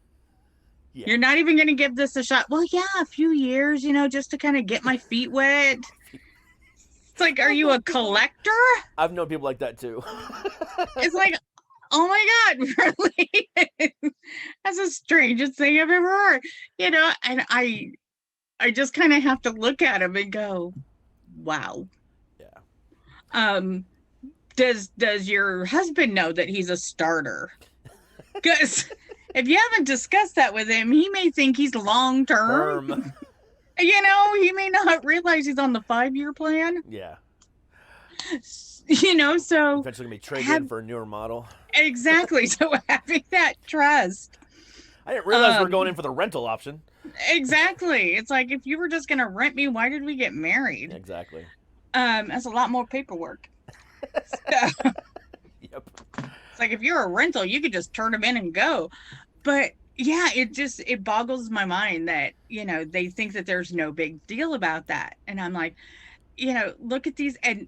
Speaker 4: Yeah.
Speaker 5: You're not even going to give this a shot? Well, yeah, a few years, just to kind of get my feet wet. It's like, are you a collector?
Speaker 4: I've known people like that too.
Speaker 5: It's like, oh my God, really? That's the strangest thing I've ever heard. And I just kind of have to look at him and go, wow.
Speaker 4: Yeah.
Speaker 5: Does your husband know that he's a starter? Because if you haven't discussed that with him, he may think he's long term. He may not realize he's on the 5-year plan.
Speaker 4: Yeah.
Speaker 5: So
Speaker 4: Eventually gonna be traded in for a newer model.
Speaker 5: Exactly. So having that trust.
Speaker 4: I didn't realize we're going in for the rental option.
Speaker 5: Exactly. It's like, if you were just gonna rent me, why did we get married?
Speaker 4: Exactly.
Speaker 5: That's a lot more paperwork. So,
Speaker 4: Yep.
Speaker 5: it's like, if you're a rental, you could just turn them in and go. But yeah, it boggles my mind that, they think that there's no big deal about that. And I'm like, look at these. And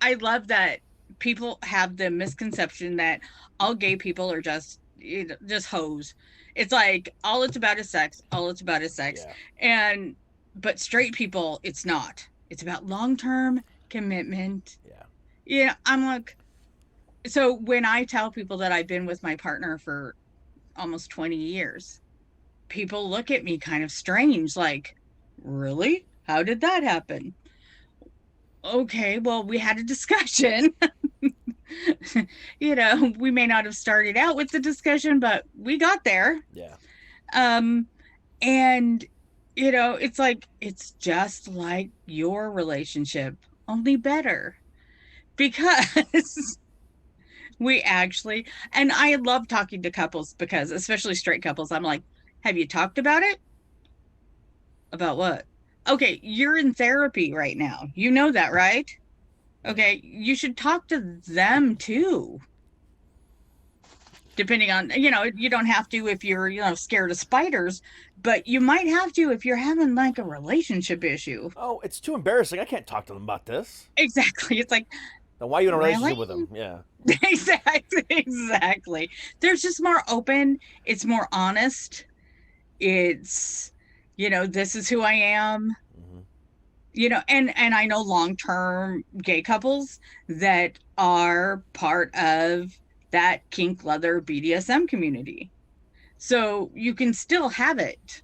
Speaker 5: I love that people have the misconception that all gay people are just hoes. It's like, all it's about is sex. All it's about is sex.
Speaker 4: Yeah.
Speaker 5: But straight people, it's not. It's about long-term commitment.
Speaker 4: Yeah.
Speaker 5: I'm like, so when I tell people that I've been with my partner for almost 20 years, people look at me kind of strange, like, really? How did that happen? Okay, well, we had a discussion. We may not have started out with the discussion, but we got there.
Speaker 4: Yeah.
Speaker 5: And it's like, it's just like your relationship, only better. Because we actually, and I love talking to couples, because especially straight couples, I'm like, have you talked about it? About what? Okay, you're in therapy right now. You know that, right? Okay, you should talk to them too. Depending on, you don't have to if you're, scared of spiders, but you might have to if you're having like a relationship issue.
Speaker 4: Oh, it's too embarrassing. I can't talk to them about this.
Speaker 5: Exactly. It's like,
Speaker 4: then why are you in a relationship
Speaker 5: really?
Speaker 4: with them? Yeah.
Speaker 5: Exactly. There's just more open. It's more honest. It's, this is who I am. And I know long-term gay couples that are part of that kink leather BDSM community. So you can still have it.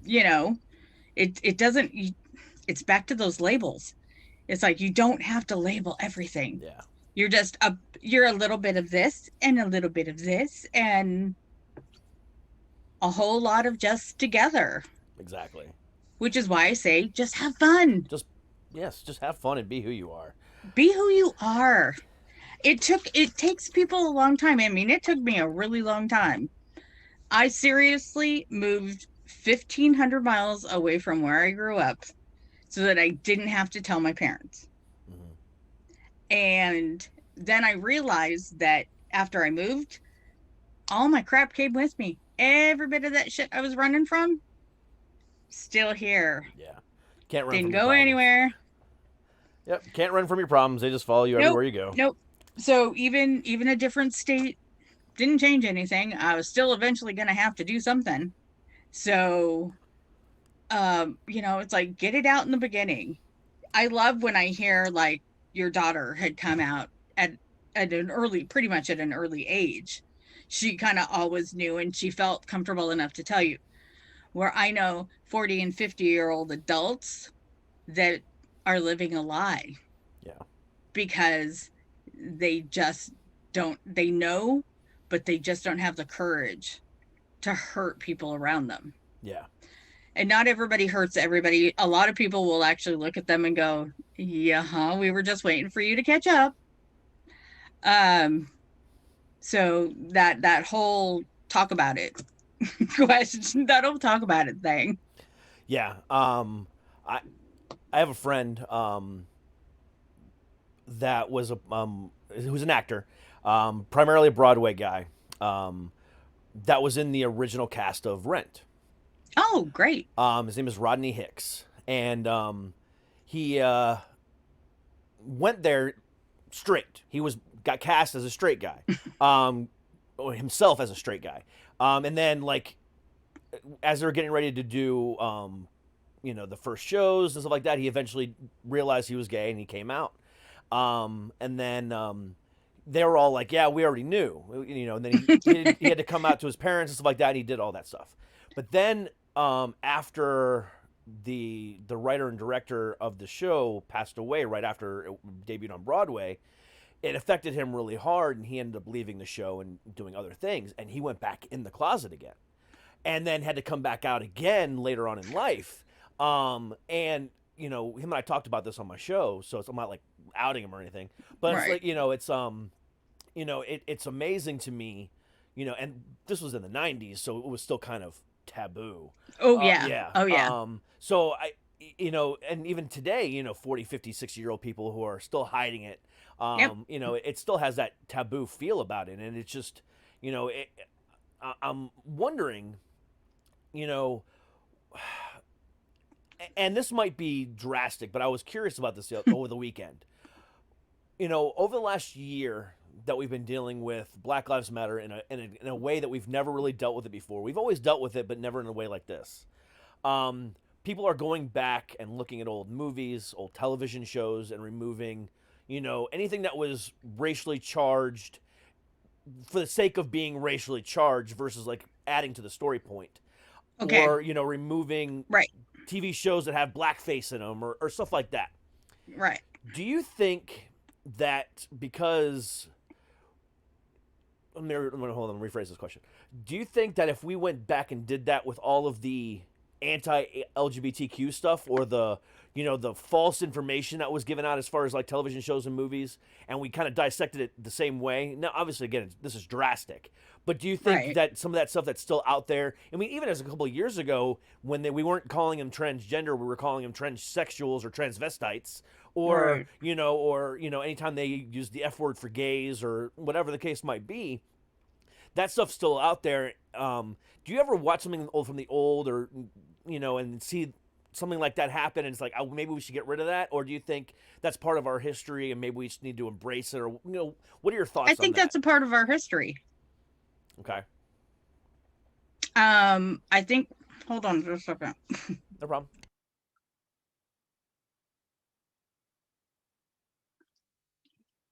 Speaker 5: It doesn't, it's back to those labels. It's like, you don't have to label everything.
Speaker 4: Yeah.
Speaker 5: You're just you're a little bit of this and a little bit of this and a whole lot of just together.
Speaker 4: Exactly.
Speaker 5: Which is why I say, just have fun.
Speaker 4: Just have fun and be who you are.
Speaker 5: Be who you are. It takes people a long time. I mean, it took me a really long time. I seriously moved 1,500 miles away from where I grew up so that I didn't have to tell my parents. And then I realized that after I moved, all my crap came with me. Every bit of that shit I was running from, still here.
Speaker 4: Yeah. Can't run
Speaker 5: Didn't
Speaker 4: from your
Speaker 5: go
Speaker 4: problems.
Speaker 5: anywhere.
Speaker 4: Yep. Can't run from your problems. They just follow you everywhere you go.
Speaker 5: Nope. So even a different state didn't change anything. I was still eventually going to have to do something. So, it's like, get it out in the beginning. I love when I hear like your daughter had come out at pretty much at an early age, she kind of always knew, and she felt comfortable enough to tell you. Where I know 40 and 50-year-old adults that are living a lie.
Speaker 4: Yeah.
Speaker 5: Because they just don't, they know, but they just don't have the courage to hurt people around them.
Speaker 4: Yeah.
Speaker 5: And not everybody hurts everybody. A lot of people will actually look at them and go, yeah, we were just waiting for you to catch up. So that whole talk about it question, that whole talk about it thing.
Speaker 4: Yeah. I have a friend that was who's an actor, primarily a Broadway guy, that was in the original cast of Rent.
Speaker 5: Oh, great.
Speaker 4: His name is Rodney Hicks, and he went there straight. He got cast as a straight guy, or himself as a straight guy, and then like as they were getting ready to do the first shows and stuff like that, he eventually realized he was gay and he came out. And then they were all like, "Yeah, we already knew," And then he had to come out to his parents and stuff like that. And he did all that stuff. But then after the writer and director of the show passed away right after it debuted on Broadway, it affected him really hard, and he ended up leaving the show and doing other things. And he went back in the closet again, and then had to come back out again later on in life. And him and I talked about this on my show, so I'm not like outing him or anything, but
Speaker 5: Right.
Speaker 4: it's like, it's amazing to me, and this was in the 90s, so it was still kind of taboo.
Speaker 5: Oh, yeah.
Speaker 4: Yeah.
Speaker 5: Oh, yeah.
Speaker 4: So and even today, 40, 50, 60-year-old people who are still hiding it,
Speaker 5: Yep.
Speaker 4: It still has that taboo feel about it. And it's just, I'm wondering, and this might be drastic, but I was curious about this over the weekend. Over the last year that we've been dealing with Black Lives Matter in a way that we've never really dealt with it before. We've always dealt with it, but never in a way like this. People are going back and looking at old movies, old television shows, and removing, anything that was racially charged for the sake of being racially charged versus like adding to the story point.
Speaker 5: Okay.
Speaker 4: Or, removing
Speaker 5: Right.
Speaker 4: TV shows that have blackface in them or stuff like that.
Speaker 5: Right.
Speaker 4: Do you think that because... Let me rephrase this question. Do you think that if we went back and did that with all of the anti-LGBTQ stuff or the false information that was given out as far as like television shows and movies, and we kind of dissected it the same way? Now, obviously, again, this is drastic, but do you think
Speaker 5: Right.
Speaker 4: that some of that stuff that's still out there, I mean, even as a couple of years ago, when we weren't calling them transgender, we were calling them transsexuals or transvestites, or,
Speaker 5: Right.
Speaker 4: anytime they use the F word for gays or whatever the case might be, that stuff's still out there. Do you ever watch something old from the old or, and see something like that happen and it's like, oh, maybe we should get rid of that? Or do you think that's part of our history and maybe we just need to embrace it? Or, what are your thoughts on that?
Speaker 5: I think that's a part of our history.
Speaker 4: Okay.
Speaker 5: I think, hold on just a second.
Speaker 4: No problem.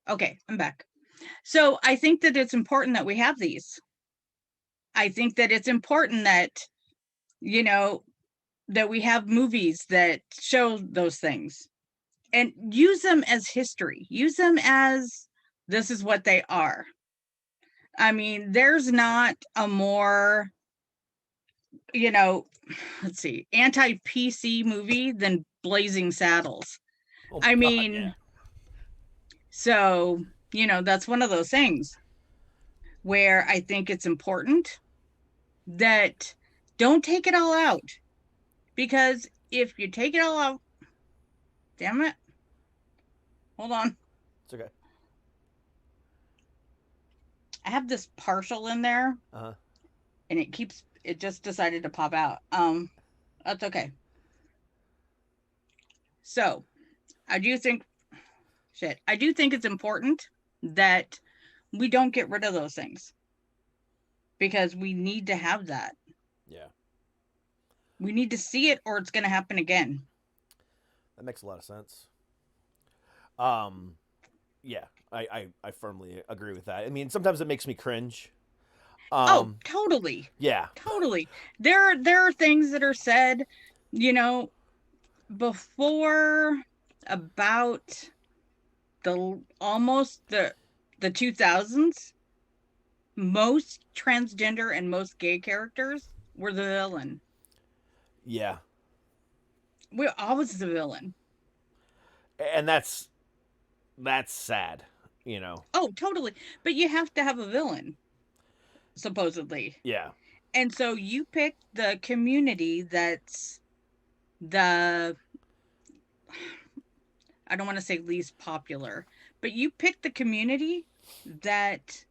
Speaker 5: Okay, I'm back. So I think that it's important that we have these. I think that it's important that, that we have movies that show those things and use them as history. Use them as this is what they are. I mean, there's not a more, let's see, anti-PC movie than Blazing Saddles.
Speaker 4: Oh,
Speaker 5: I
Speaker 4: God,
Speaker 5: mean,
Speaker 4: yeah.
Speaker 5: So, that's one of those things where I think it's important that don't take it all out. Because if you take it all out, damn it. Hold on.
Speaker 4: It's okay.
Speaker 5: I have this partial in there.
Speaker 4: Uh-huh.
Speaker 5: And it just decided to pop out. That's okay. So, I do think it's important that we don't get rid of those things because we need to have that.
Speaker 4: Yeah.
Speaker 5: We need to see it or it's going to happen again.
Speaker 4: That makes a lot of sense. yeah, I firmly agree with that. I mean, sometimes it makes me cringe.
Speaker 5: Oh, totally.
Speaker 4: Yeah,
Speaker 5: Totally. There are things that are said, you know, before about the 2000s, most transgender and most gay characters were the villain.
Speaker 4: yeah,
Speaker 5: We're always the villain.
Speaker 4: and that's sad, you know.
Speaker 5: Oh, totally. But you have to have a villain, supposedly.
Speaker 4: Yeah,
Speaker 5: And so you pick the community that's the, I don't want to say least popular, but you pick the community that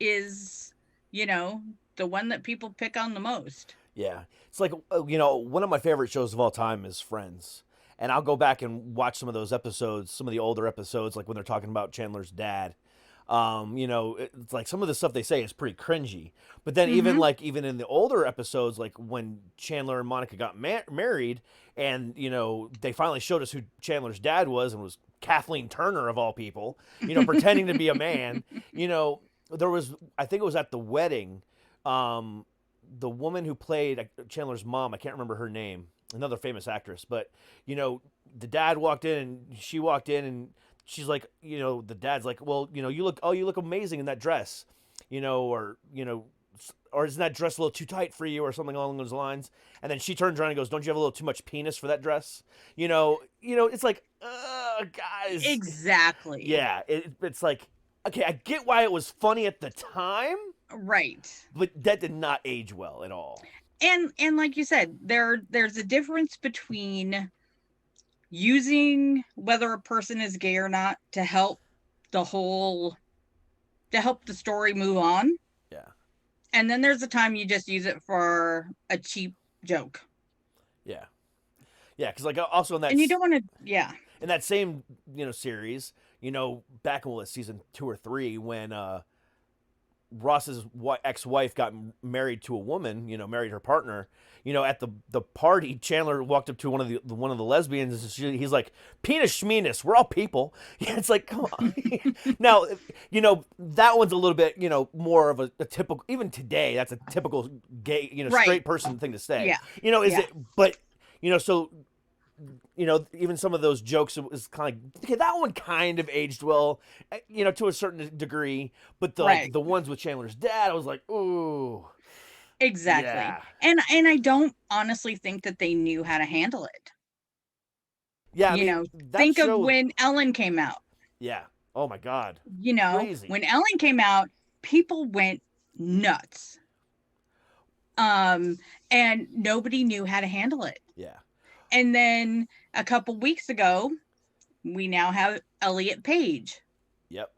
Speaker 5: is, you know, the one that people pick on the most.
Speaker 4: yeah. It's like you know, one of my favorite shows of all time is Friends, and I'll go back and watch some of those episodes, some of the older episodes, like when they're talking about Chandler's dad. You know, it's like some of the stuff they say is pretty cringy. But then even in the older episodes, like when Chandler and Monica got married, and you know they finally showed us who Chandler's dad was, and was Kathleen Turner of all people. You know, pretending to be a man. You know, there was, I think it was at the wedding, the woman who played Chandler's mom, I can't remember her name, another famous actress, but you know, the dad walked in and she walked in and she's like, you know, the dad's like, well, you know, you look amazing in that dress, you know, or isn't that dress a little too tight for you or something along those lines? And then she turns around and goes, don't you have a little too much penis for that dress? You know, it's like, guys.
Speaker 5: Exactly.
Speaker 4: Yeah, it's like, okay, I get why it was funny at the time,
Speaker 5: Right.
Speaker 4: but that did not age well at all.
Speaker 5: And like you said, there's a difference between using whether a person is gay or not to help the story move on.
Speaker 4: Yeah.
Speaker 5: And then there's a time you just use it for a cheap joke.
Speaker 4: Yeah. Yeah, because like also in that,
Speaker 5: And you don't want to, yeah.
Speaker 4: in that same, you know, series, you know, back in season 2 or 3 when Ross's ex-wife got married to a woman, you know, married her partner, you know, at the party, Chandler walked up to one of the lesbians and he's like, penis schmenis, we're all people. It's like, come on. Now, you know, that one's a little bit, you know, more of a typical, even today, that's a typical gay, you know,
Speaker 5: Right.
Speaker 4: straight person thing to say.
Speaker 5: Yeah.
Speaker 4: You know, is
Speaker 5: Yeah.
Speaker 4: it, but, you know, so, you know, even some of those jokes is kind of like, okay, that one kind of aged well, you know, to a certain degree, but the
Speaker 5: Right.
Speaker 4: the ones with Chandler's dad, I was like, ooh,
Speaker 5: Exactly.
Speaker 4: yeah.
Speaker 5: And I don't honestly think that they knew how to handle it.
Speaker 4: Yeah, I
Speaker 5: You
Speaker 4: mean,
Speaker 5: know,
Speaker 4: that
Speaker 5: think
Speaker 4: show,
Speaker 5: of when Ellen came out.
Speaker 4: yeah, oh my god,
Speaker 5: You know,
Speaker 4: crazy.
Speaker 5: when Ellen came out, people went nuts. And nobody knew how to handle it.
Speaker 4: Yeah,
Speaker 5: And then a couple weeks ago, we now have Elliot Page,
Speaker 4: yep,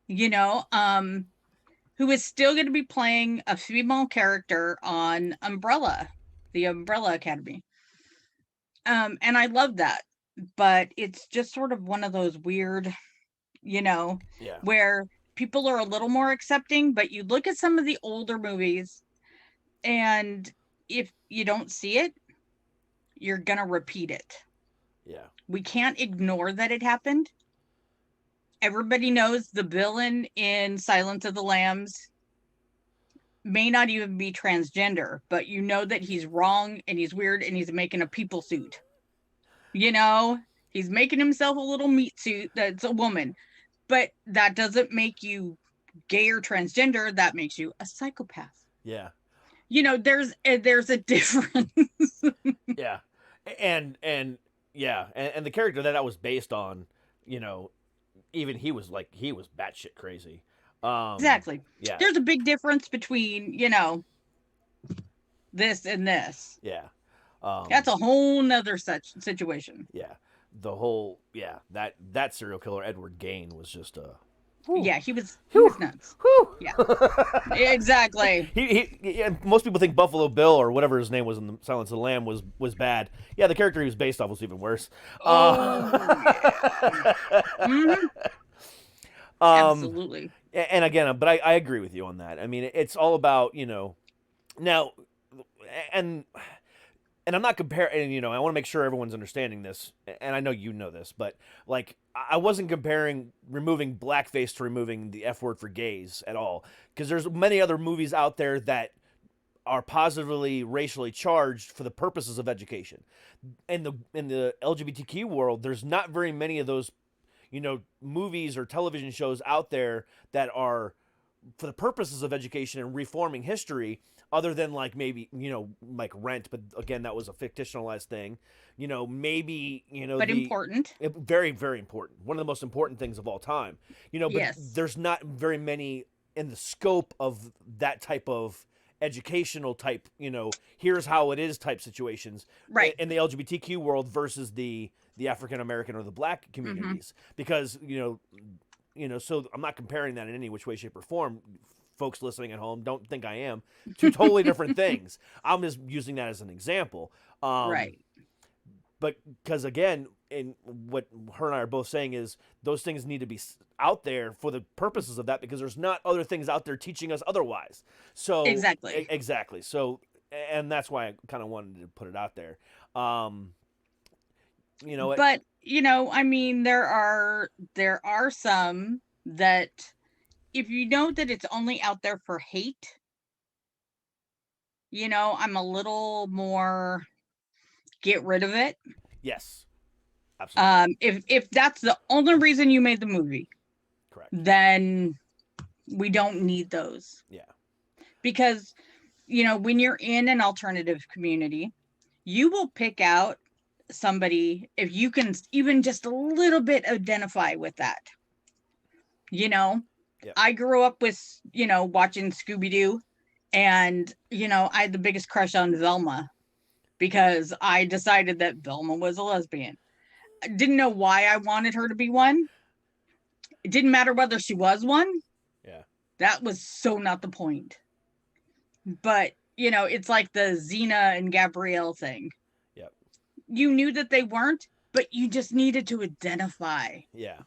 Speaker 5: you know, who is still going to be playing a female character on Umbrella, the Umbrella Academy. And I love that, but it's just sort of one of those weird, you know,
Speaker 4: yeah,
Speaker 5: where people are a little more accepting, but you look at some of the older movies and if you don't see it, you're going to repeat it.
Speaker 4: yeah,
Speaker 5: We can't ignore that it happened. Everybody knows the villain in Silence of the Lambs may not even be transgender, but you know that he's wrong and he's weird and he's making a people suit. You know, he's making himself a little meat suit that's a woman, but that doesn't make you gay or transgender. That makes you a psychopath.
Speaker 4: yeah,
Speaker 5: You know, there's a difference.
Speaker 4: yeah, and yeah, and the character that was based on, you know, even he was batshit crazy.
Speaker 5: Exactly.
Speaker 4: Yeah.
Speaker 5: There's a big difference between, you know, this and this.
Speaker 4: Yeah.
Speaker 5: That's a whole nother such situation.
Speaker 4: Yeah. The whole, yeah, that serial killer Edward Gain was just a.
Speaker 5: Yeah, he was nuts.
Speaker 4: Whew.
Speaker 5: Yeah, exactly.
Speaker 4: And most people think Buffalo Bill or whatever his name was in the Silence of the Lamb was bad. Yeah, the character he was based off was even worse.
Speaker 5: Mhm. Absolutely.
Speaker 4: And again, but I agree with you on that. I mean, it's all about, you know, now, and and I'm not comparing, you know, I want to make sure everyone's understanding this, and I know you know this, but like I wasn't comparing removing blackface to removing the F word for gays at all, because there's many other movies out there that are positively racially charged for the purposes of education. In the LGBTQ world, there's not very many of those, you know, movies or television shows out there that are for the purposes of education and reforming history, other than like maybe, you know, like Rent, but again, that was a fictionalized thing. You know, maybe, you know,
Speaker 5: But important.
Speaker 4: very, very important. One of the most important things of all time. You know, but
Speaker 5: Yes.
Speaker 4: there's not very many in the scope of that type of educational type, you know, here's how it is type situations,
Speaker 5: Right.
Speaker 4: in the LGBTQ world versus the African American or the black communities, because you know, so I'm not comparing that in any which way, shape, or form. Folks listening at home, don't think I am. Two totally different things. I'm just using that as an example.
Speaker 5: Right.
Speaker 4: But because again, in what her and I are both saying is those things need to be out there for the purposes of that, because there's not other things out there teaching us otherwise. So
Speaker 5: Exactly.
Speaker 4: Exactly. So, and that's why I kind of wanted to put it out there. You know,
Speaker 5: But you know, I mean, there are some that if you know that it's only out there for hate, you know, I'm a little more get rid of it.
Speaker 4: yes, absolutely.
Speaker 5: If that's the only reason you made the movie,
Speaker 4: Correct.
Speaker 5: then we don't need those.
Speaker 4: Yeah.
Speaker 5: Because, you know, when you're in an alternative community, you will pick out somebody if you can even just a little bit identify with that. You know,
Speaker 4: Yep.
Speaker 5: I grew up with, you know, watching Scooby-Doo, and, you know, I had the biggest crush on Velma because I decided that Velma was a lesbian. I didn't know why I wanted her to be one. It didn't matter whether she was one.
Speaker 4: Yeah.
Speaker 5: That was so not the point. But, you know, it's like the Xena and Gabrielle thing.
Speaker 4: Yep.
Speaker 5: You knew that they weren't, but you just needed to identify.
Speaker 4: Yeah.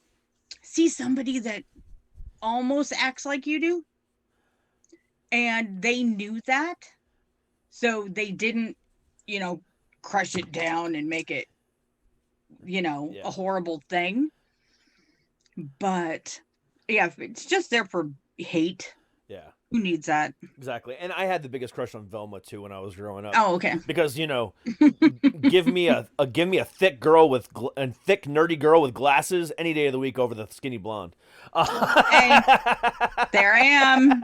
Speaker 5: See somebody that almost acts like you do, and they knew that, so they didn't, you know, crush it down and make it, you know,
Speaker 4: Yeah.
Speaker 5: a horrible thing. But yeah, if it's just there for hate,
Speaker 4: Yeah.
Speaker 5: who needs that?
Speaker 4: Exactly. And I had the biggest crush on Velma too when I was growing up.
Speaker 5: Oh, okay.
Speaker 4: Because, you know, give me a thick girl with a thick nerdy girl with glasses any day of the week over the skinny blonde.
Speaker 5: Hey, there I am.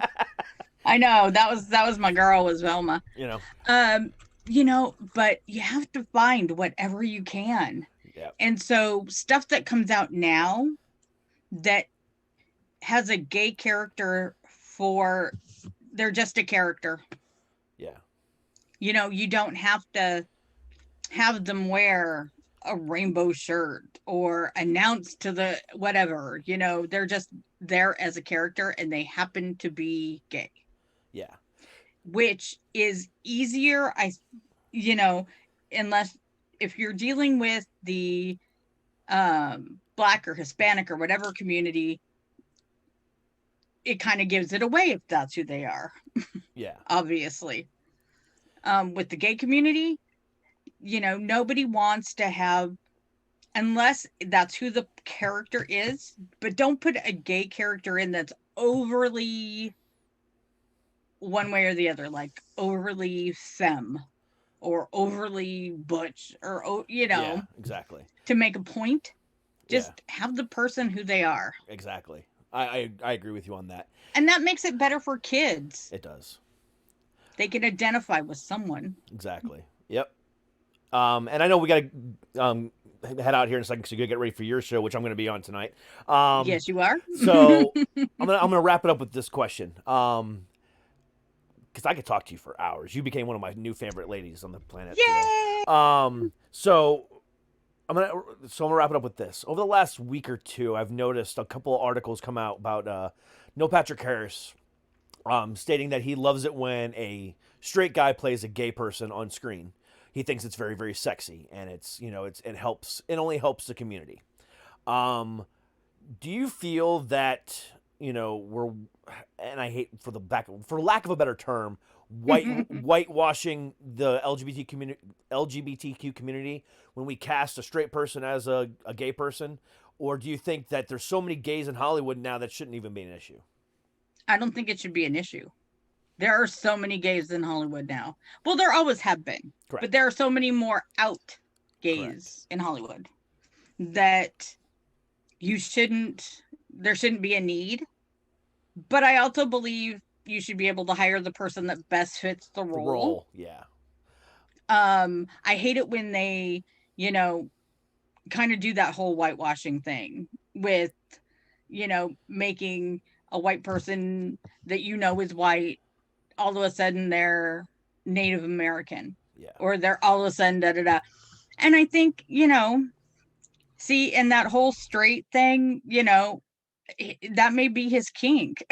Speaker 5: I know that was my girl, was Velma.
Speaker 4: You know.
Speaker 5: You know, but you have to find whatever you can.
Speaker 4: Yeah.
Speaker 5: And so stuff that comes out now that has a gay character they're just a character.
Speaker 4: Yeah.
Speaker 5: You know, you don't have to have them wear a rainbow shirt or announce to the whatever, you know, they're just there as a character and they happen to be gay.
Speaker 4: Yeah.
Speaker 5: Which is easier, you know, unless if you're dealing with the Black or Hispanic or whatever community, it kind of gives it away if that's who they are.
Speaker 4: Yeah.
Speaker 5: Obviously. With the gay community, you know, nobody wants to have, unless that's who the character is, but don't put a gay character in that's overly one way or the other, like overly femme or overly butch, or, you know,
Speaker 4: Yeah, exactly.
Speaker 5: to make a point. Just have the person who they are.
Speaker 4: Exactly. I agree with you on that.
Speaker 5: And that makes it better for kids.
Speaker 4: It does.
Speaker 5: They can identify with someone.
Speaker 4: Exactly. Yep. And I know we got to head out here in a second because you got to get ready for your show, which I'm going to be on tonight.
Speaker 5: Yes, you are.
Speaker 4: So I'm gonna wrap it up with this question. Because I could talk to you for hours. You became one of my new favorite ladies on the planet.
Speaker 5: Yay!
Speaker 4: Today. So I'm gonna wrap it up with this. Over the last week or two, I've noticed a couple of articles come out about Neil Patrick Harris, stating that he loves it when a straight guy plays a gay person on screen. He thinks it's very, very sexy, and it's, you know, it only helps the community. Do you feel that we're, and I hate for lack of a better term, whitewashing the LGBTQ community when we cast a straight person as a gay person? Or do you think that there's so many gays in Hollywood now that shouldn't even be an issue?
Speaker 5: I don't think it should be an issue. There are so many gays in Hollywood now. Well, there always have been.
Speaker 4: Correct.
Speaker 5: But there are so many more out gays in Hollywood that there shouldn't be a need. But I also believe you should be able to hire the person that best fits the role.
Speaker 4: Yeah.
Speaker 5: I hate it when they, kind of do that whole whitewashing thing with, making a white person that is white, all of a sudden they're Native American.
Speaker 4: Yeah.
Speaker 5: Or they're all of a sudden da-da-da. And I think, see, in that whole straight thing, that may be his kink.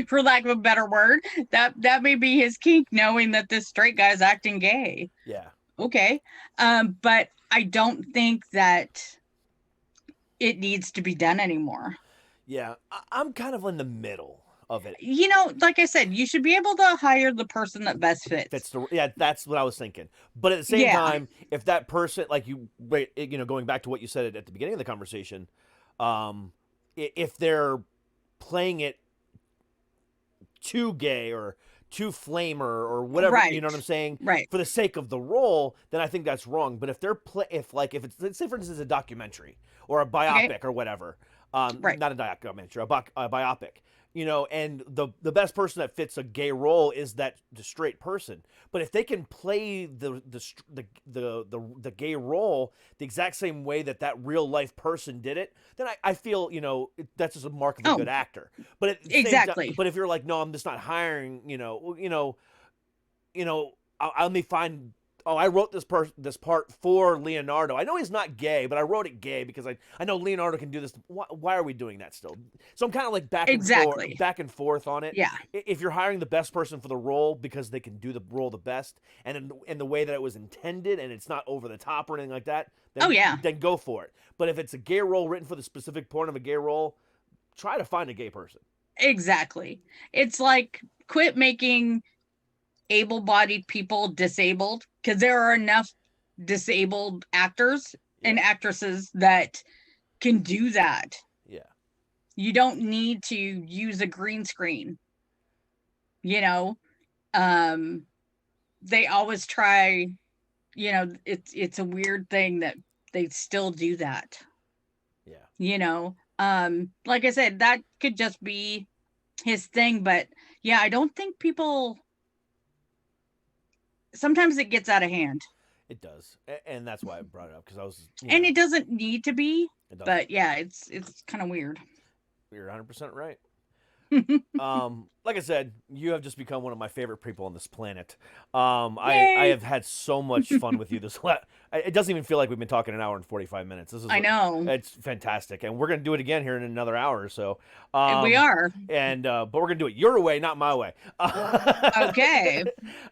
Speaker 5: For lack of a better word, that may be his kink, knowing that this straight guy's acting gay.
Speaker 4: Yeah.
Speaker 5: Okay. But I don't think that it needs to be done anymore.
Speaker 4: Yeah. I'm kind of in the middle of it.
Speaker 5: Like I said, you should be able to hire the person that best fits.
Speaker 4: That's what I was thinking. But at the same time, if that person, going back to what you said at the beginning of the conversation, if they're playing it too gay or too flamer or whatever,
Speaker 5: right.
Speaker 4: You know what I'm saying?
Speaker 5: Right.
Speaker 4: For the sake of the role, then I think that's wrong. But if they're if it's, let's say for instance, a documentary or a biopic or whatever,
Speaker 5: right.
Speaker 4: Not a documentary, a biopic, and the best person that fits a gay role is the straight person. But if they can play the gay role the exact same way that real life person did it, then I feel that's just a mark of a good actor. But
Speaker 5: exactly.
Speaker 4: But if you're like, no, I'm just not hiring, let me find. Oh, I wrote this part for Leonardo. I know he's not gay, but I wrote it gay because I know Leonardo can do this. Why are we doing that still? So I'm kind of like back and forth on it.
Speaker 5: Yeah.
Speaker 4: If you're hiring the best person for the role because they can do the role the best and in the way that it was intended and it's not over the top or anything like that, then, then go for it. But if it's a gay role written for the specific point of a gay role, try to find a gay person.
Speaker 5: Exactly. It's like quit making able-bodied people disabled, because there are enough disabled actors and actresses that can do that. Yeah. You don't need to use a green screen. They always try, it's a weird thing that they still do that. Yeah. Like I said, that could just be his thing, but yeah, I don't think people, sometimes it gets out of hand.
Speaker 4: It does, and that's why I brought it up, because I was.
Speaker 5: And it doesn't need to be, but yeah, it's kind of weird.
Speaker 4: You're 100% right. Like I said, you have just become one of my favorite people on this planet. I have had so much fun with you it doesn't even feel like we've been talking an hour and 45 minutes.
Speaker 5: I know.
Speaker 4: It's fantastic. And we're going to do it again here in another hour or so.
Speaker 5: We are.
Speaker 4: And, but we're going to do it your way, not my way.
Speaker 5: Okay.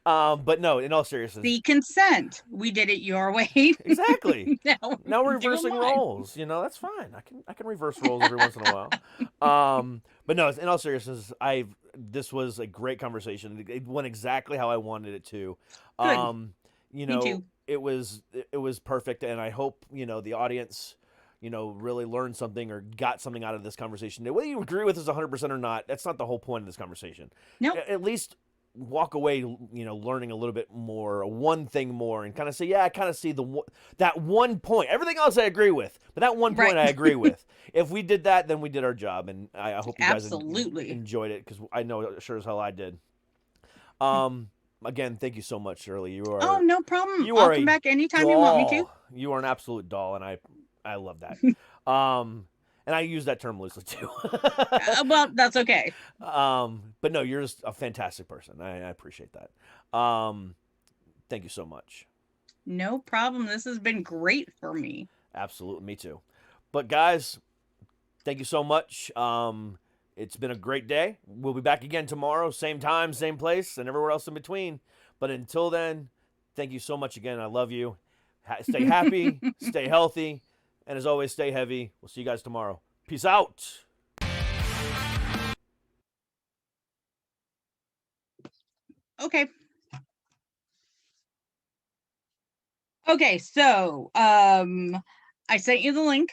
Speaker 4: But no, in all seriousness.
Speaker 5: The consent. We did it your way.
Speaker 4: Exactly. Now we're reversing roles. That's fine. I can reverse roles every once in a while. But no, in all seriousness, this was a great conversation. It went exactly how I wanted it to.
Speaker 5: Good. Me too.
Speaker 4: It was perfect, and I hope the audience really learned something or got something out of this conversation. Whether you agree with us 100% or not, that's not the whole point of this conversation.
Speaker 5: No.
Speaker 4: At least walk away learning a little bit more, one thing more, and kind of say, yeah, I kind of see that one point. Everything else I agree with, but that one point I agree with. If we did that, then we did our job, and I hope you guys enjoyed it, because I know sure as hell I did. Again, thank you so much, Shirley. You are.
Speaker 5: Oh, no problem. I'll come back anytime you want me to.
Speaker 4: You are an absolute doll, and I love that. And I use that term loosely too.
Speaker 5: Well, that's okay.
Speaker 4: But no, you're just a fantastic person. I appreciate that. Thank you so much.
Speaker 5: No problem. This has been great for me.
Speaker 4: Absolutely, me too. But guys, thank you so much. It's been a great day. We'll be back again tomorrow, same time, same place, and everywhere else in between. But until then, thank you so much again. I love you. Stay happy, stay healthy, and as always, stay heavy. We'll see you guys tomorrow. Peace out.
Speaker 5: Okay. Okay, so I sent you the link